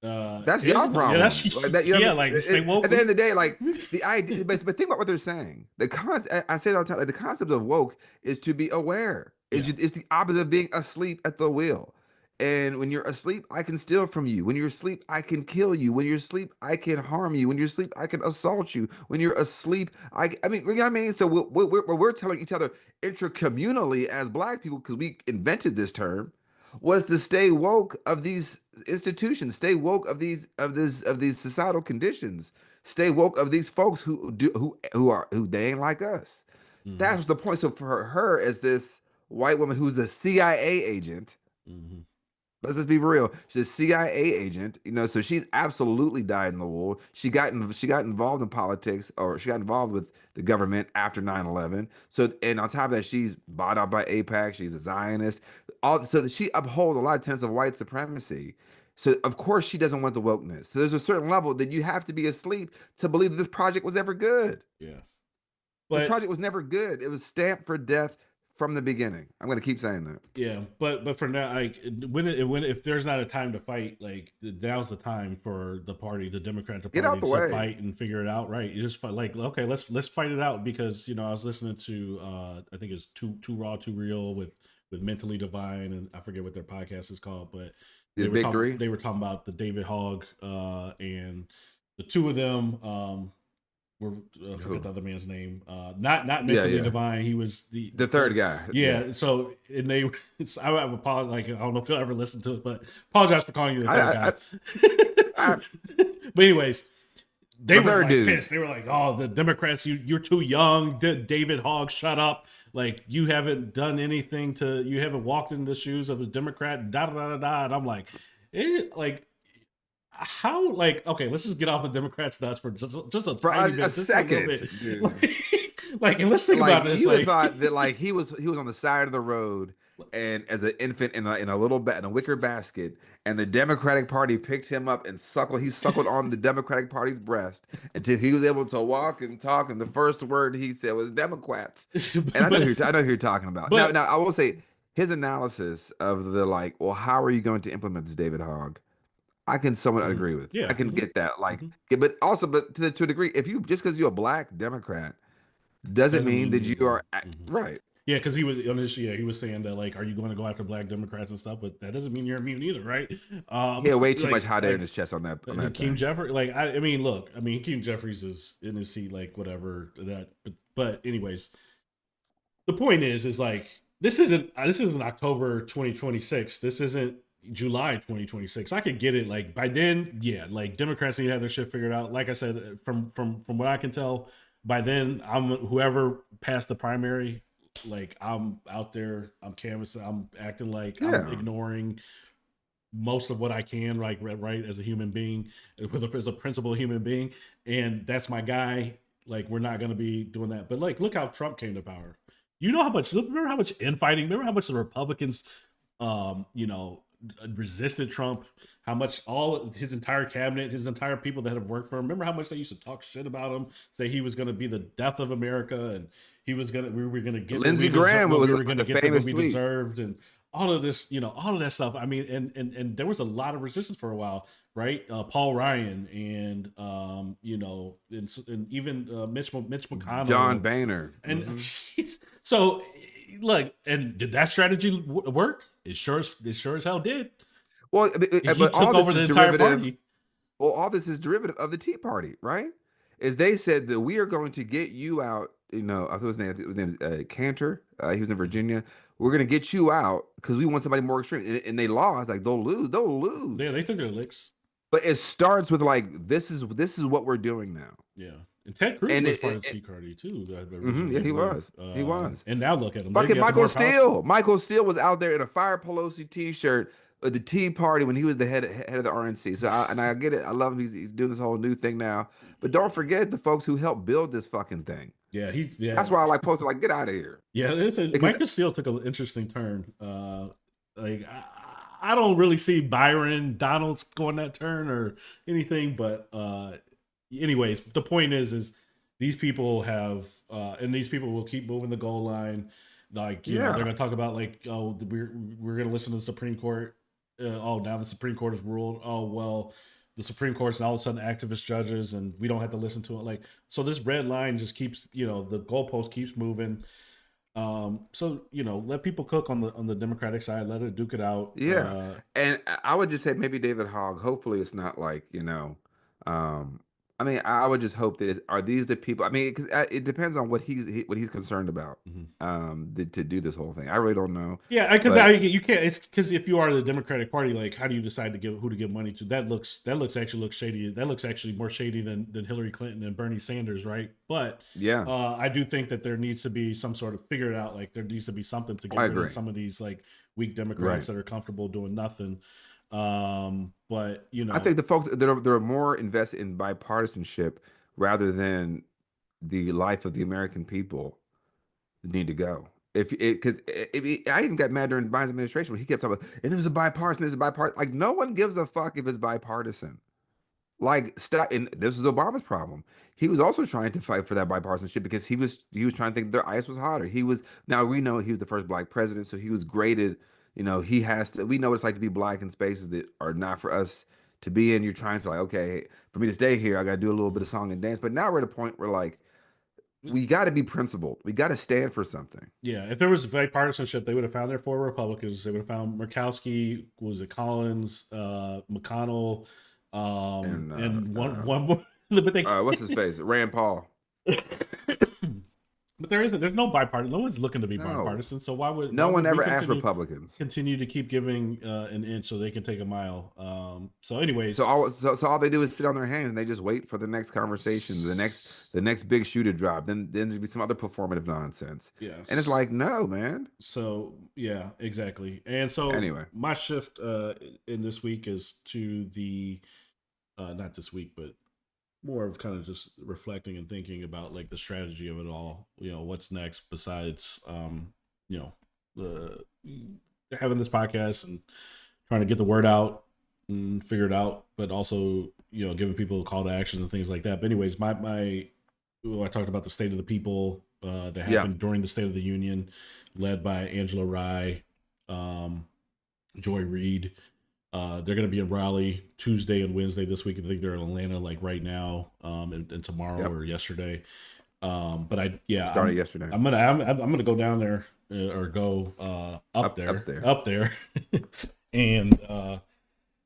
That's your problem. Yeah, stay woke. At the end of the day, like the idea, but think about what they're saying. I say it all the time. Like, the concept of woke is to be aware. It's the opposite of being asleep at the wheel. And when you're asleep, I can steal from you. When you're asleep, I can kill you. When you're asleep, I can harm you. When you're asleep, I can assault you. When you're asleep, I mean, you know what I mean? So we're telling each other intracommunally as Black people, because we invented this term, was to stay woke of these institutions, stay woke of these societal conditions, stay woke of these folks who they ain't like us. Mm-hmm. That was the point. So for her as this white woman who's a CIA agent. Mm-hmm. Let's just be real. She's a CIA agent, so she's absolutely dyed in the wool. She got involved in politics, or she got involved with the government after 9/11. So, and on top of that, she's bought out by AIPAC. She's a Zionist. So she upholds a lot of tenets of white supremacy. So of course she doesn't want the wokeness. So there's a certain level that you have to be asleep to believe that this project was ever good. Yeah. This project was never good. It was stamped for death from the beginning. I'm going to keep saying that. Yeah, but for now, like if there's not a time to fight, like now's the time for the Democratic Party to fight and figure it out. Right? You just fight, like, okay, let's fight it out, because I was listening to I think it's Too Raw Too Real with Mentally Divine, and I forget what their podcast is called, but they were talking about the David Hogg and the two of them. I forget the other man's name. Not Mentally Divine. He was the third guy. Yeah. So and I have apologize. Like I don't know if you'll ever listen to it, but apologize for calling you the third guy. But anyways, they were like pissed. They were like, "Oh, the Democrats, you're too young. David Hogg, shut up! Like you haven't done anything you haven't walked in the shoes of the Democrat." Da da da da. And I'm like, how? Like, okay, let's just get off the Democrats' nuts for just a tiny bit, a second. And let's think about this. You would thought that like he was on the side of the road, and as an infant in a little in a wicker basket, and the Democratic Party picked him up and suckled on the Democratic Party's breast until he was able to walk and talk, and the first word he said was Democrats. And I know who you're talking about. Now I will say his analysis of the like, well, how are you going to implement this, David Hogg? I can somewhat agree with. Yeah, I can get that. Like, but to a degree, if you just because you're a black Democrat doesn't mean that you are right. Yeah, because he was he was saying that like, are you going to go after black Democrats and stuff? But that doesn't mean you're immune either, right? He had way too much hot air in his chest on that. Keem Jeffries, like I mean, look, I mean, Keem Jeffries is in his seat, like whatever that. But anyways, the point is like this isn't October 2026. This isn't July 2026. I could get it. Like by then, yeah, like Democrats need to have their shit figured out. Like I said, from what I can tell, by then whoever passed the primary, like I'm out there, I'm canvassing, I'm acting like I'm ignoring most of what I can, like right as a human being, as a principled human being, and that's my guy. Like we're not gonna be doing that. But like, look how Trump came to power. You know how much? Remember how much infighting? Remember how much the Republicans, resisted Trump, how much all his entire cabinet, his entire people that have worked for him, remember how much they used to talk shit about him, say he was going to be the death of America, and we were going to get Lindsey Graham we were going to get what we deserved, and all of this, all of that stuff. I mean, and there was a lot of resistance for a while, right? Paul Ryan and and even Mitch McConnell, John Boehner, and so look, and did that strategy work? It sure as hell did. Well, but all this is derivative. Well, all this is derivative of the Tea Party, right? Is they said that we are going to get you out. I thought his name was Cantor. He was in Virginia. We're going to get you out because we want somebody more extreme. And they lost. Like they'll lose. Yeah, they took their licks. But it starts with like this is what we're doing now. Yeah. And Ted Cruz was part of the Tea Party too. Yeah, he was. He was. And now look at him. Fucking Michael Steele. Michael Steele was out there in a Fire Pelosi T-shirt at the Tea Party when he was the head of the RNC. So I get it. I love him. He's doing this whole new thing now. But don't forget the folks who helped build this fucking thing. Yeah, that's why I like posting like, get out of here. Yeah, Michael Steele took an interesting turn. I don't really see Byron Donalds going that turn or anything, but anyways, the point is these people have and these people will keep moving the goal line. Like you know, they're gonna talk about like, oh, we're gonna listen to the Supreme Court. Now the Supreme Court has ruled. Oh well, the Supreme Court's all of a sudden activist judges, and we don't have to listen to it. Like so, this red line just keeps the goalpost keeps moving. So let people cook on the Democratic side, let it duke it out. And I would just say maybe David Hogg, hopefully it's not like I mean, I would just hope that are these the people? I mean, because it depends on what he's concerned about to do this whole thing. I really don't know. Yeah, because you can't. It's because if you are the Democratic Party, like, how do you decide who to give money to? That looks shady. That looks actually more shady than Hillary Clinton and Bernie Sanders, right? But I do think that there needs to be some sort of figure it out. Like there needs to be something to get rid of some of these like weak Democrats that are comfortable doing nothing. But I think the folks that are more invested in bipartisanship rather than the life of the American people need to go. Because I even got mad during Biden's administration when he kept talking about, and it was a bipartisan, like no one gives a fuck if it's bipartisan. Like stop. And this was Obama's problem. He was also trying to fight for that bipartisanship because he was trying to think their ice was hotter. Now we know he was the first black president, so he was graded. He has to, we know what it's like to be black in spaces that are not for us to be in. You're trying to like, okay, for me to stay here, I got to do a little bit of song and dance. But now we're at a point where like, we got to be principled. We got to stand for something. Yeah. If there was bipartisanship, they would have found their 4 Republicans. They would have found Murkowski, Collins, McConnell, and one more. But what's his face? Rand Paul. But there's no bipartisan. No one's looking to be No. bipartisan. So why would No why one would we ever asked Republicans. continue to keep giving an inch so they can take a mile? So anyways, So all they do is sit on their hands and they just wait for the next conversation, the next big shoe to drop. Then there'd be some other performative nonsense. yeah. And it's like, no, man. So yeah, exactly. And so Anyway, my shift in this week is to the not this week, but more of kind of just reflecting and thinking about like the strategy of it all. You know, what's next besides you know, the having this podcast and trying to get the word out and figure it out, but also, you know, giving people a call to action and things like that. But anyways, I talked about the state of the people that happened during the State of the Union, led by Angela Rye, Joy Reid. They're going to be in Raleigh Tuesday and Wednesday this week. I think they're in Atlanta like right now, and tomorrow or yesterday. But started yesterday. I'm gonna go down there or go up there, and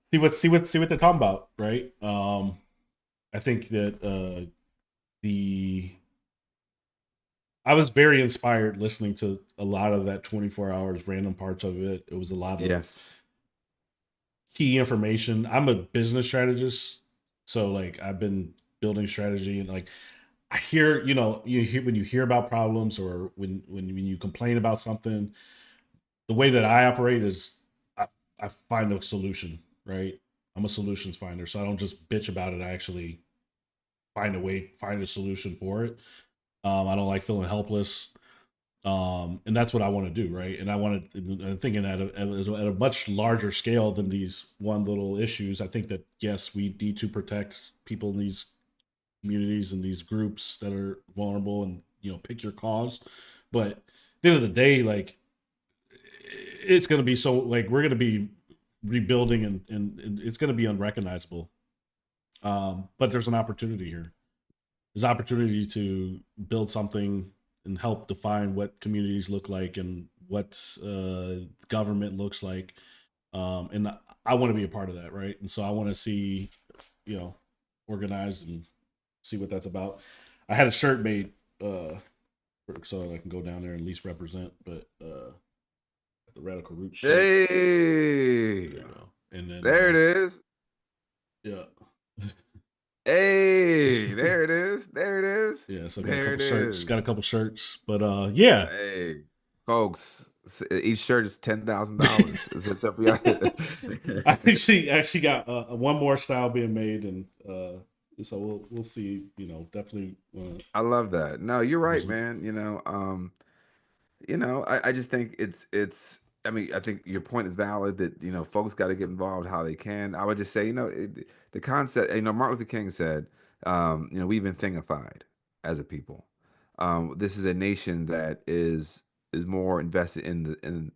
see what they're talking about. Right. I think that I was very inspired listening to a lot of that 24 hours, random parts of it. It was a lot of key information. I'm a business strategist, so like I've been building strategy, and like I hear, when you hear about problems or when you complain about something, the way that I operate is I find a solution, right? I'm a solutions finder, so I don't just bitch about it. I actually find a solution for it. I don't like feeling helpless. And that's what I want to do, right? And I'm thinking at a much larger scale than these one little issues. I think that yes, we need to protect people in these communities and these groups that are vulnerable, and pick your cause. But at the end of the day, like it's going to be so like we're going to be rebuilding and it's going to be unrecognizable. But there's an opportunity here. There's opportunity to build something and help define what communities look like and what government looks like. And I want to be a part of that, right? And so I want to see, organized and see what that's about. I had a shirt made so I can go down there and at least represent, but the Radical Roots shirt. Hey, and then there it is. Yeah. Hey, there it is. There it is. Yeah, so got a couple shirts, but yeah. Hey, folks, each shirt is $10,000. I actually got one more style being made, and so we'll see. Definitely. I love that. No, you're right, man. I just think it's. I mean, I think your point is valid that folks got to get involved how they can. I would just say, the concept. Martin Luther King said, we've been thingified as a people. This is a nation that is more invested in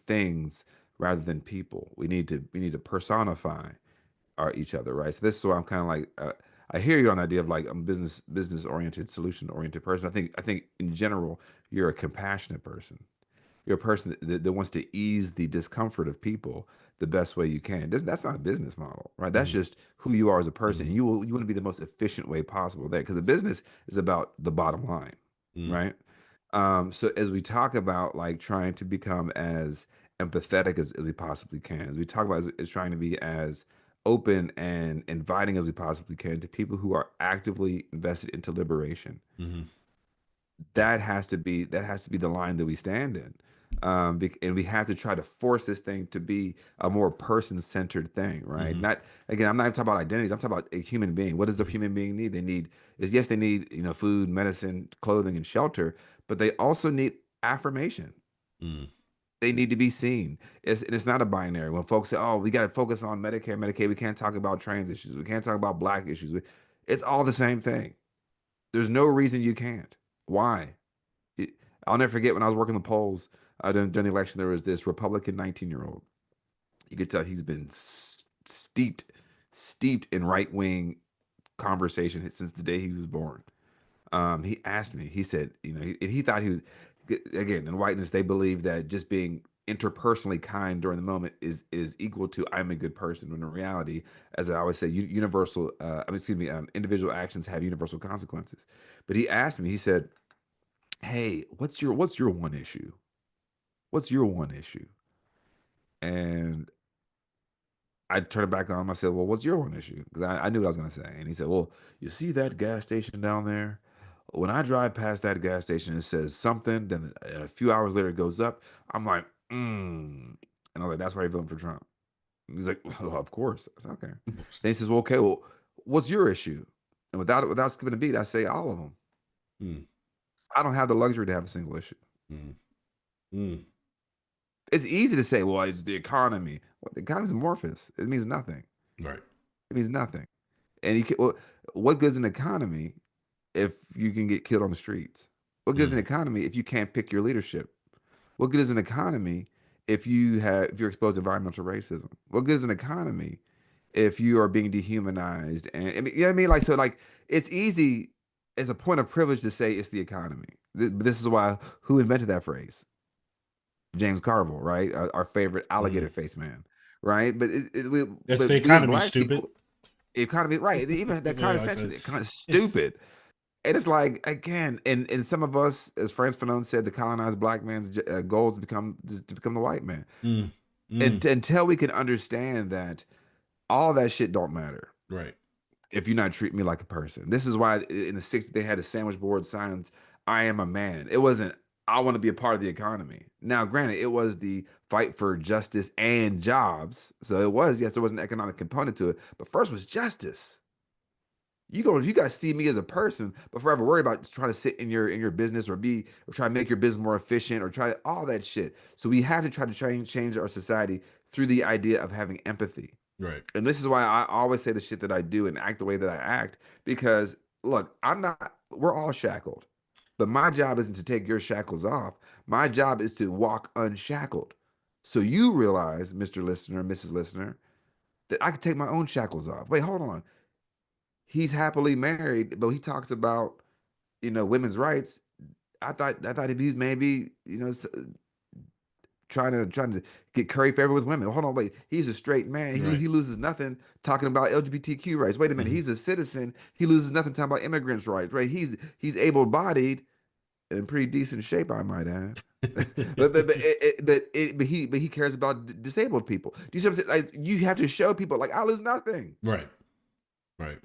things rather than people. We need to personify each other, right? So this is why I'm kind of like. I hear you on the idea of like I'm business oriented, solution oriented person. I think in general you're a compassionate person. You're a person that wants to ease the discomfort of people the best way you can. That's not a business model, right? That's just who you are as a person. You want to be the most efficient way possible there, because a business is about the bottom line, right? So as we talk about like trying to become as empathetic as we possibly can, as we talk about as trying to be as open and inviting as we possibly can to people who are actively invested into liberation. That has to be the line that we stand in. And we have to try to force this thing to be a more person-centered thing, right? Not, again, I'm not even talking about identities. I'm talking about a human being. What does a human being need? They need food, medicine, clothing, and shelter, but they also need affirmation. They need to be seen. It's not a binary. When folks say, "Oh, we got to focus on Medicare, Medicaid. We can't talk about trans issues. We can't talk about Black issues." It's all the same thing. There's no reason you can't. Why? I'll never forget when I was working the polls during the election. There was this Republican 19-year-old. You could tell he's been steeped in right-wing conversation since the day he was born. He asked me. He said, he thought he was, again, in whiteness they believe that just being interpersonally kind during the moment is equal to I'm a good person. When in reality, as I always say, individual actions have universal consequences. But he asked me. He said, hey, what's your one issue? What's your one issue? And I turned it back on him. I said, well, what's your one issue? Because I knew what I was going to say. And he said, well, you see that gas station down there? When I drive past that gas station, it says something. Then a few hours later, it goes up. I'm like, And I'm like, that's why you're voting for Trump. He's like, well, of course. I said, okay. Then he says, well, okay, well, what's your issue? And without skipping a beat, I say all of them. Mm. I don't have the luxury to have a single issue. Mm. Mm. It's easy to say, well, it's the economy. Well, the economy's amorphous. It means nothing. Right. It means nothing. And what good's an economy if you can get killed on the streets? What good is an economy if you can't pick your leadership? What good is an economy if you're exposed to environmental racism? What good is an economy if you are being dehumanized? And I mean, you know what I mean? Like, so like it's easy as a point of privilege to say it's the economy. This is why who invented that phrase? James Carville, right? Our favorite alligator face man, right? But That's the we as economy, black stupid. people, economy, right? Even that Yeah, I condescension, said- kind of stupid. And it's like again, and some of us, as Frantz Fanon said, the colonized black man's goal is to become the white man. And until we can understand that all that shit don't matter, Right. if you're not treating me like a person. This is why in the 60s they had a sandwich board signs, I am a man. It wasn't I want to be a part of the economy. Now, granted, it was the fight for justice and jobs. So it was, yes, there was an economic component to it, but first was justice. You guys see me as a person before I ever worry about trying to sit in your business or try to make your business more efficient or try all that shit. So we have to try to change our society through the idea of having empathy. Right. And this is why I always say the shit that I do and act the way that I act, because look, we're all shackled, but my job isn't to take your shackles off. My job is to walk unshackled. So you realize, Mr. Listener, Mrs. Listener, that I can take my own shackles off. Wait, hold on. He's happily married, but he talks about, women's rights. I thought he's maybe, trying to get curry favor with women. Hold on, wait. He's a straight man. Right. He loses nothing talking about LGBTQ rights. Wait a minute. He's a citizen. He loses nothing talking about immigrants' rights. Right? He's able-bodied and in pretty decent shape, I might add. but he cares about disabled people. Do you see what I'm saying? Like, you have to show people like I lose nothing. Right. Right.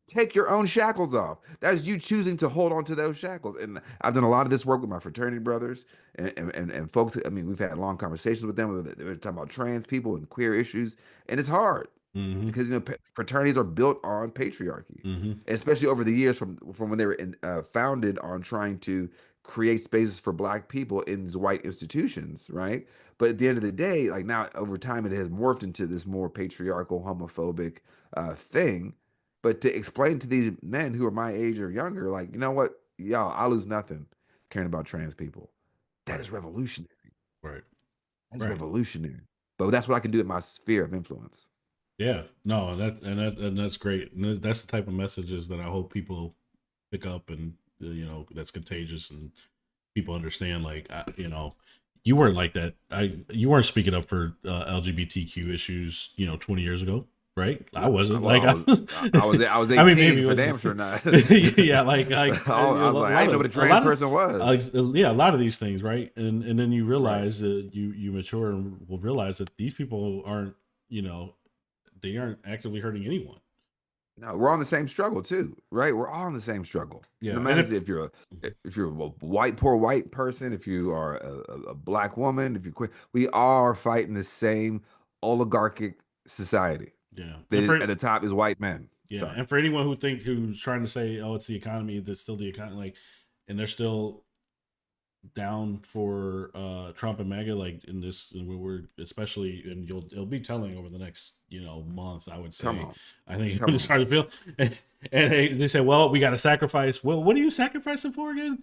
Take your own shackles off. That's you choosing to hold on to those shackles. And I've done a lot of this work with my fraternity brothers and folks. I mean, we've had long conversations with them. They're talking about trans people and queer issues, and it's hard because fraternities are built on patriarchy, especially over the years from when they were founded on trying to create spaces for black people in these white institutions, right? But at the end of the day, like now over time, it has morphed into this more patriarchal, homophobic thing. But to explain to these men who are my age or younger, like, you know what, y'all, I lose nothing caring about trans people. That is revolutionary. Right. That's revolutionary. But that's what I can do in my sphere of influence. Yeah. No, and that's great. And that's the type of messages that I hope people pick up, and that's contagious, and people understand. Like, you weren't like that. You weren't speaking up for LGBTQ issues, 20 years ago. Right, I wasn't. Well, like I was 18. I mean, maybe for damn sure not. Yeah, like I was like, I didn't know what a trans person was. Yeah, a lot of these things, right? And then you realize that you mature and will realize that these people aren't, they aren't actively hurting anyone. No, we're on the same struggle too, right? We're all on the same struggle. Yeah, no matter if you're a poor white person, if you are a black woman, if you're queer, we all are fighting the same oligarchic society. Yeah, at the top is white men. Yeah, Sorry. and for anyone who's trying to say, "Oh, it's the economy," that's still the economy. Like, and they're still down for Trump and MAGA. Like in this, we're especially, and it'll be telling over the next month. I would say. I think it's hard to feel. And they say, "Well, we got to sacrifice." Well, what are you sacrificing for again?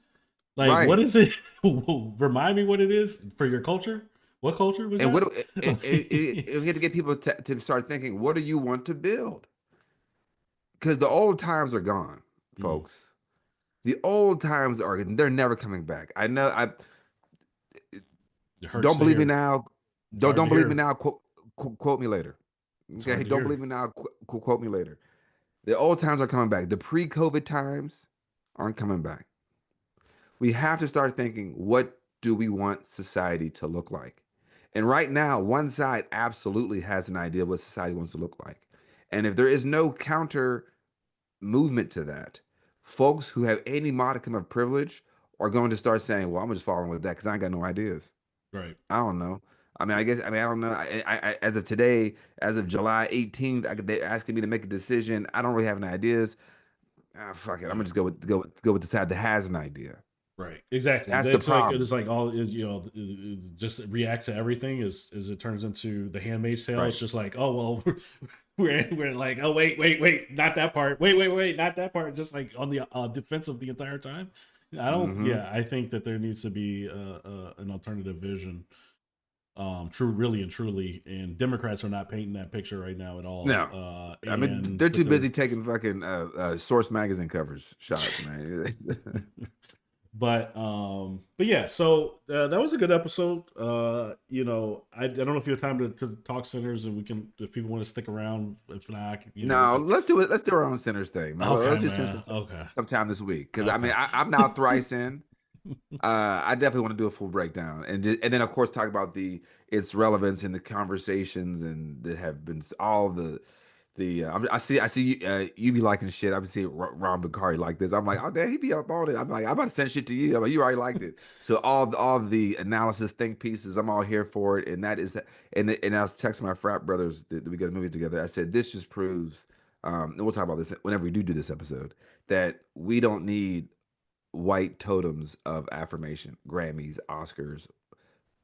Like, what is it? Remind me what it is for your culture. What culture was that? We have to get people to start thinking, what do you want to build? Because the old times are gone, folks. The old times they're never coming back. I know. Don't believe me now. Don't believe me now. Quote me later. Okay, don't believe me now. Quote me later. The old times are coming back. The pre-COVID times aren't coming back. we have to start thinking, what do we want society to look like? And right now, one side absolutely has an idea of what society wants to look like. And if there is no counter movement to that, folks who have any modicum of privilege are going to start saying, well, I'm just following with that because I ain't got no ideas. Right. I don't know. I mean, I don't know. As of today, as of July 18th, they're asking me to make a decision. I don't really have any ideas. Fuck it. I'm gonna just go with the side that has an idea. Right. Exactly. That's the It's like problem. it's like all you know, just react to everything as it turns into the Handmaid's Tale. Right. It's just like, oh well, we're like, oh wait, not that part. Wait, not that part. Just like on the defensive the entire time. I don't. Mhm. Yeah, I think that there needs to be an alternative vision. Really and truly, and Democrats are not painting that picture right now at all. No. I mean, they're too busy taking fucking Source magazine covers shots, man. But yeah, so that was a good episode. You know, I don't know if you have time to talk centers, and we can, if people want to stick around. If not, you know, let's do it. Let's do our own centers thing, man. Okay, Let's do man. centers Okay. sometime this week, because Okay. I mean, I'm now thrice in. I definitely want to do a full breakdown, and then of course talk about its relevance in the conversations, and that have been all the I see you be liking shit. I've seen Ron Bakari like this. I'm like, oh damn, he be up on it. I'm like, I'm about to send shit to you. I'm like, you already liked it. So all the analysis think pieces, I'm all here for it. And that is, and I was texting my frat brothers that we got the movies together. I said, this just proves, and we'll talk about this whenever we do this episode, that we don't need white totems of affirmation, Grammys, Oscars.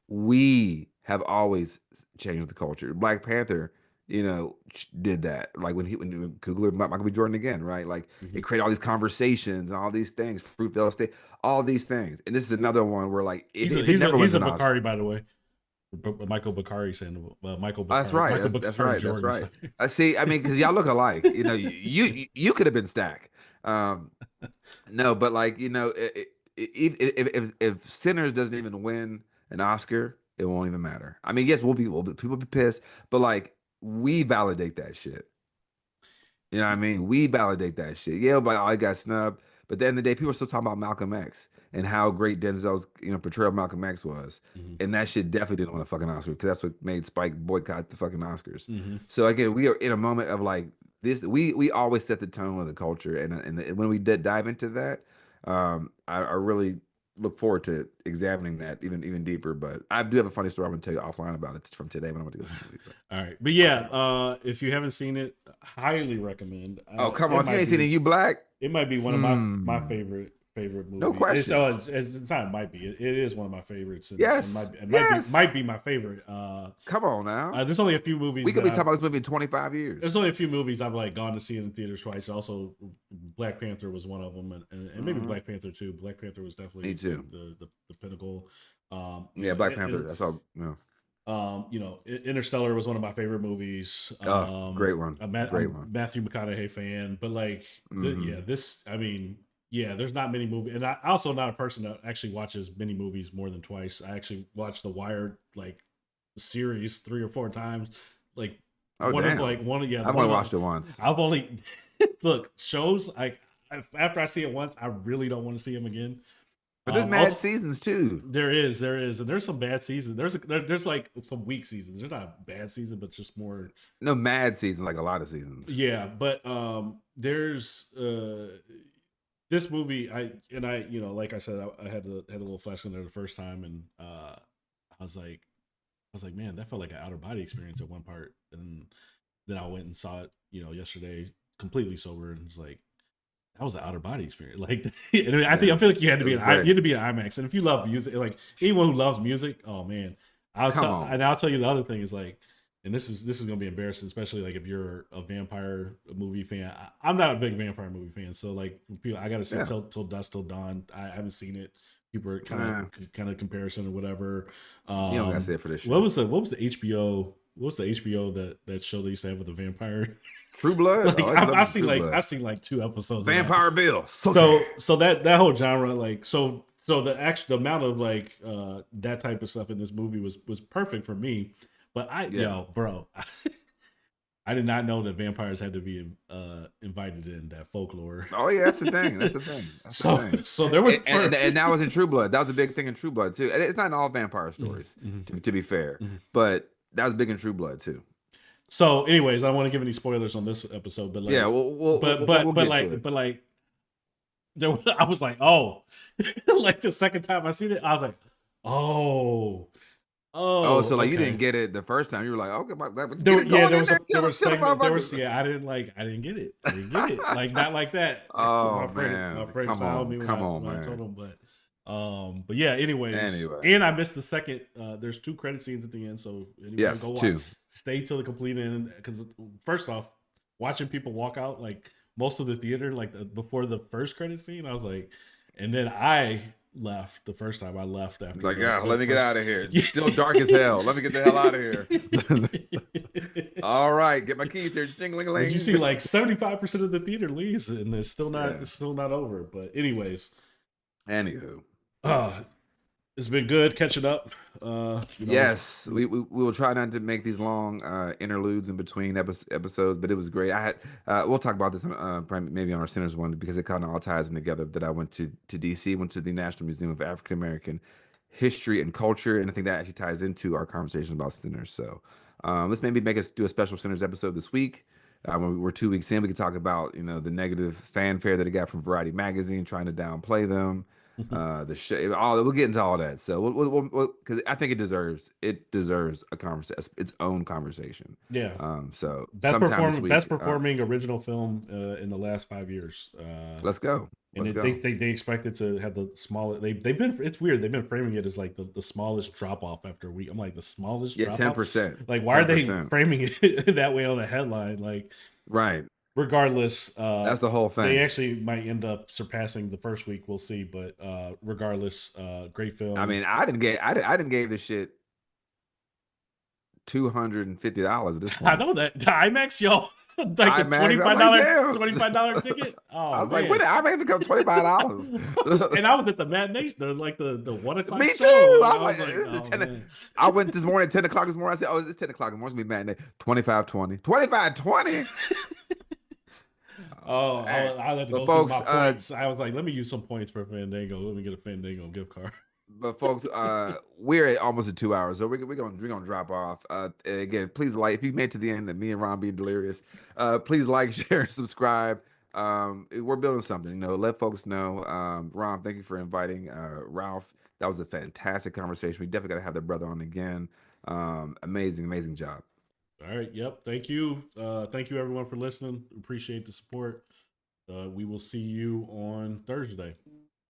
We have always changed the culture. Black Panther, did that. Like when Kugler, Michael B. Jordan again, right? Like it created all these conversations and all these things, Fruitvale State, all these things. And this is another one where like he's a Bakari, by the way. Michael Bakari Sandoval. Michael Bakari. That's right. Michael That's Bakari right. Jordan. That's right. I see. I mean, because y'all look alike. You could have been Stack. No, but like if Sinners doesn't even win an Oscar, it won't even matter. I mean, yes, people will be pissed, but like we validate that shit. You know what I mean? We validate that shit. Yeah, but I got snubbed. But at the end of the day, people are still talking about Malcolm X and how great Denzel's portrayal of Malcolm X was. And that shit definitely didn't win a fucking Oscar, because that's what made Spike boycott the fucking Oscars. So again, we are in a moment of like this. We always set the tone of the culture, and when we dive into that, I really look forward to examining that even deeper. But I do have a funny story I'm going to tell you offline about it from today when I'm going to go see the movie. All right, but yeah, if you haven't seen it, highly recommend. Oh come on! If you ain't seen it, you black. It might be one of my favorite movies. No question. It's not. It might be. It is one of my favorites. Yes. It might be my favorite. Come on now. There's only a few movies. We could be talking about this movie in 25 years. There's only a few movies I've like gone to see in theaters twice. Also, Black Panther was one of them, and maybe Black Panther 2. Black Panther was definitely Me too. The pinnacle. Yeah, Black Panther. That's all. Yeah. Interstellar was one of my favorite movies. Great one. I'm Matthew McConaughey fan, but like, there's not many movies, and I'm also not a person that actually watches many movies more than twice. I actually watched The Wire like series 3 or 4 times. Like, I've only watched it once. I've only look shows like after I see it once, I really don't want to see them again. But there's mad seasons too. There is, and there's some bad seasons. There's like some weak seasons. There's not a bad season, but just more. No mad seasons, like a lot of seasons. Yeah, but there's this movie. Like I said, I had a little flash in there the first time, and I was like, man, that felt like an outer body experience at one part, and then I went and saw it, yesterday, completely sober, and was like, that was an outer body experience. Like, I feel like you had to be an IMAX. And if you love music, like anyone who loves music, oh man, I'll tell you the other thing is like, and this is gonna be embarrassing, especially like if you're a vampire movie fan. I'm not a big vampire movie fan, so like people, I gotta see till Dusk Till Dawn. I haven't seen it. People are kind of comparison or whatever. You don't gotta say it for this shit. What was the HBO? What was the HBO that show they used to have with the vampire? True Blood. Like, I've seen like 2 episodes. Vampire Bill. So that whole genre, like, so the amount of like that type of stuff in this movie was perfect for me. But bro, I did not know that vampires had to be invited in that folklore. Oh yeah, that's the thing. That's the thing. That's the thing. So there was, and that was in True Blood. That was a big thing in True Blood too. And it's not in all vampire stories, to be fair, but that was big in True Blood too. So, anyways, I don't want to give any spoilers on this episode, but like, yeah, we'll get to it. But like, I was like, oh, like the second time I seen it, I was like, oh, so like okay. you didn't get it the first time. You were like, okay, I didn't get it. Like not like that. Oh my friend come on, come on, when man. I told him, but yeah. Anyways, and I missed the second. There's 2 credit scenes at the end, so yes, go 2. Watch, stay till the complete end, because first off, watching people walk out, like most of the theater, like before the first credit scene, I was like, and then I left the first time. I left after like, let me get out of here. It's still dark as hell. Let me get the hell out of here. All right, get my keys here. Jingling. You see, like 75% of the theater leaves, and it's still not over. But anyways, anywho, it's been good catching up. Yes, we will try not to make these long interludes in between episodes, but it was great. I had we'll talk about this maybe on our Centers one, because it kind of all ties in together. That I went to DC, went to the National Museum of African American History and Culture, and I think that actually ties into our conversation about Centers. So let's maybe make us do a special Centers episode this week. When we're 2 weeks in, we can talk about the negative fanfare that it got from Variety magazine trying to downplay them. The show, we'll get into all that. So we'll because I think it deserves a conversation, its own conversation. Yeah. So best performing original film in the last 5 years. Let's go. They expected to have the smallest. It's weird. They've been framing it as like the smallest drop off after a week. I'm like, the smallest. Yeah, 10%. Like, why 10%. Are they framing it that way on the headline? Like, right. Regardless, that's the whole thing. They actually might end up surpassing the first week. We'll see, but regardless, great film. I mean, I didn't give this shit $250 at this point. I know that the IMAX, yo, like IMAX, the $25 ticket. Oh, I was like, when did IMAX become $25? And I was at the matinee, the 1 o'clock. Me too. Show. I was like, this is 10. I went this morning at 10 o'clock this morning. I said, it's 10 o'clock in the morning. It's gonna be matinee. 25.20. 25.20. Oh, I let go folks, through my points. I was like, let me use some points for Fandango. Let me get a Fandango gift card. But folks, we're at almost at 2 hours, so we're gonna drop off. Again, please like, if you made it to the end, that me and Ron being delirious. Please like, share, subscribe. We're building something. Let folks know. Ron, thank you for inviting Ralph. That was a fantastic conversation. We definitely got to have the brother on again. Amazing job. All right. Yep. Thank you. Thank you everyone for listening. Appreciate the support. We will see you on Thursday.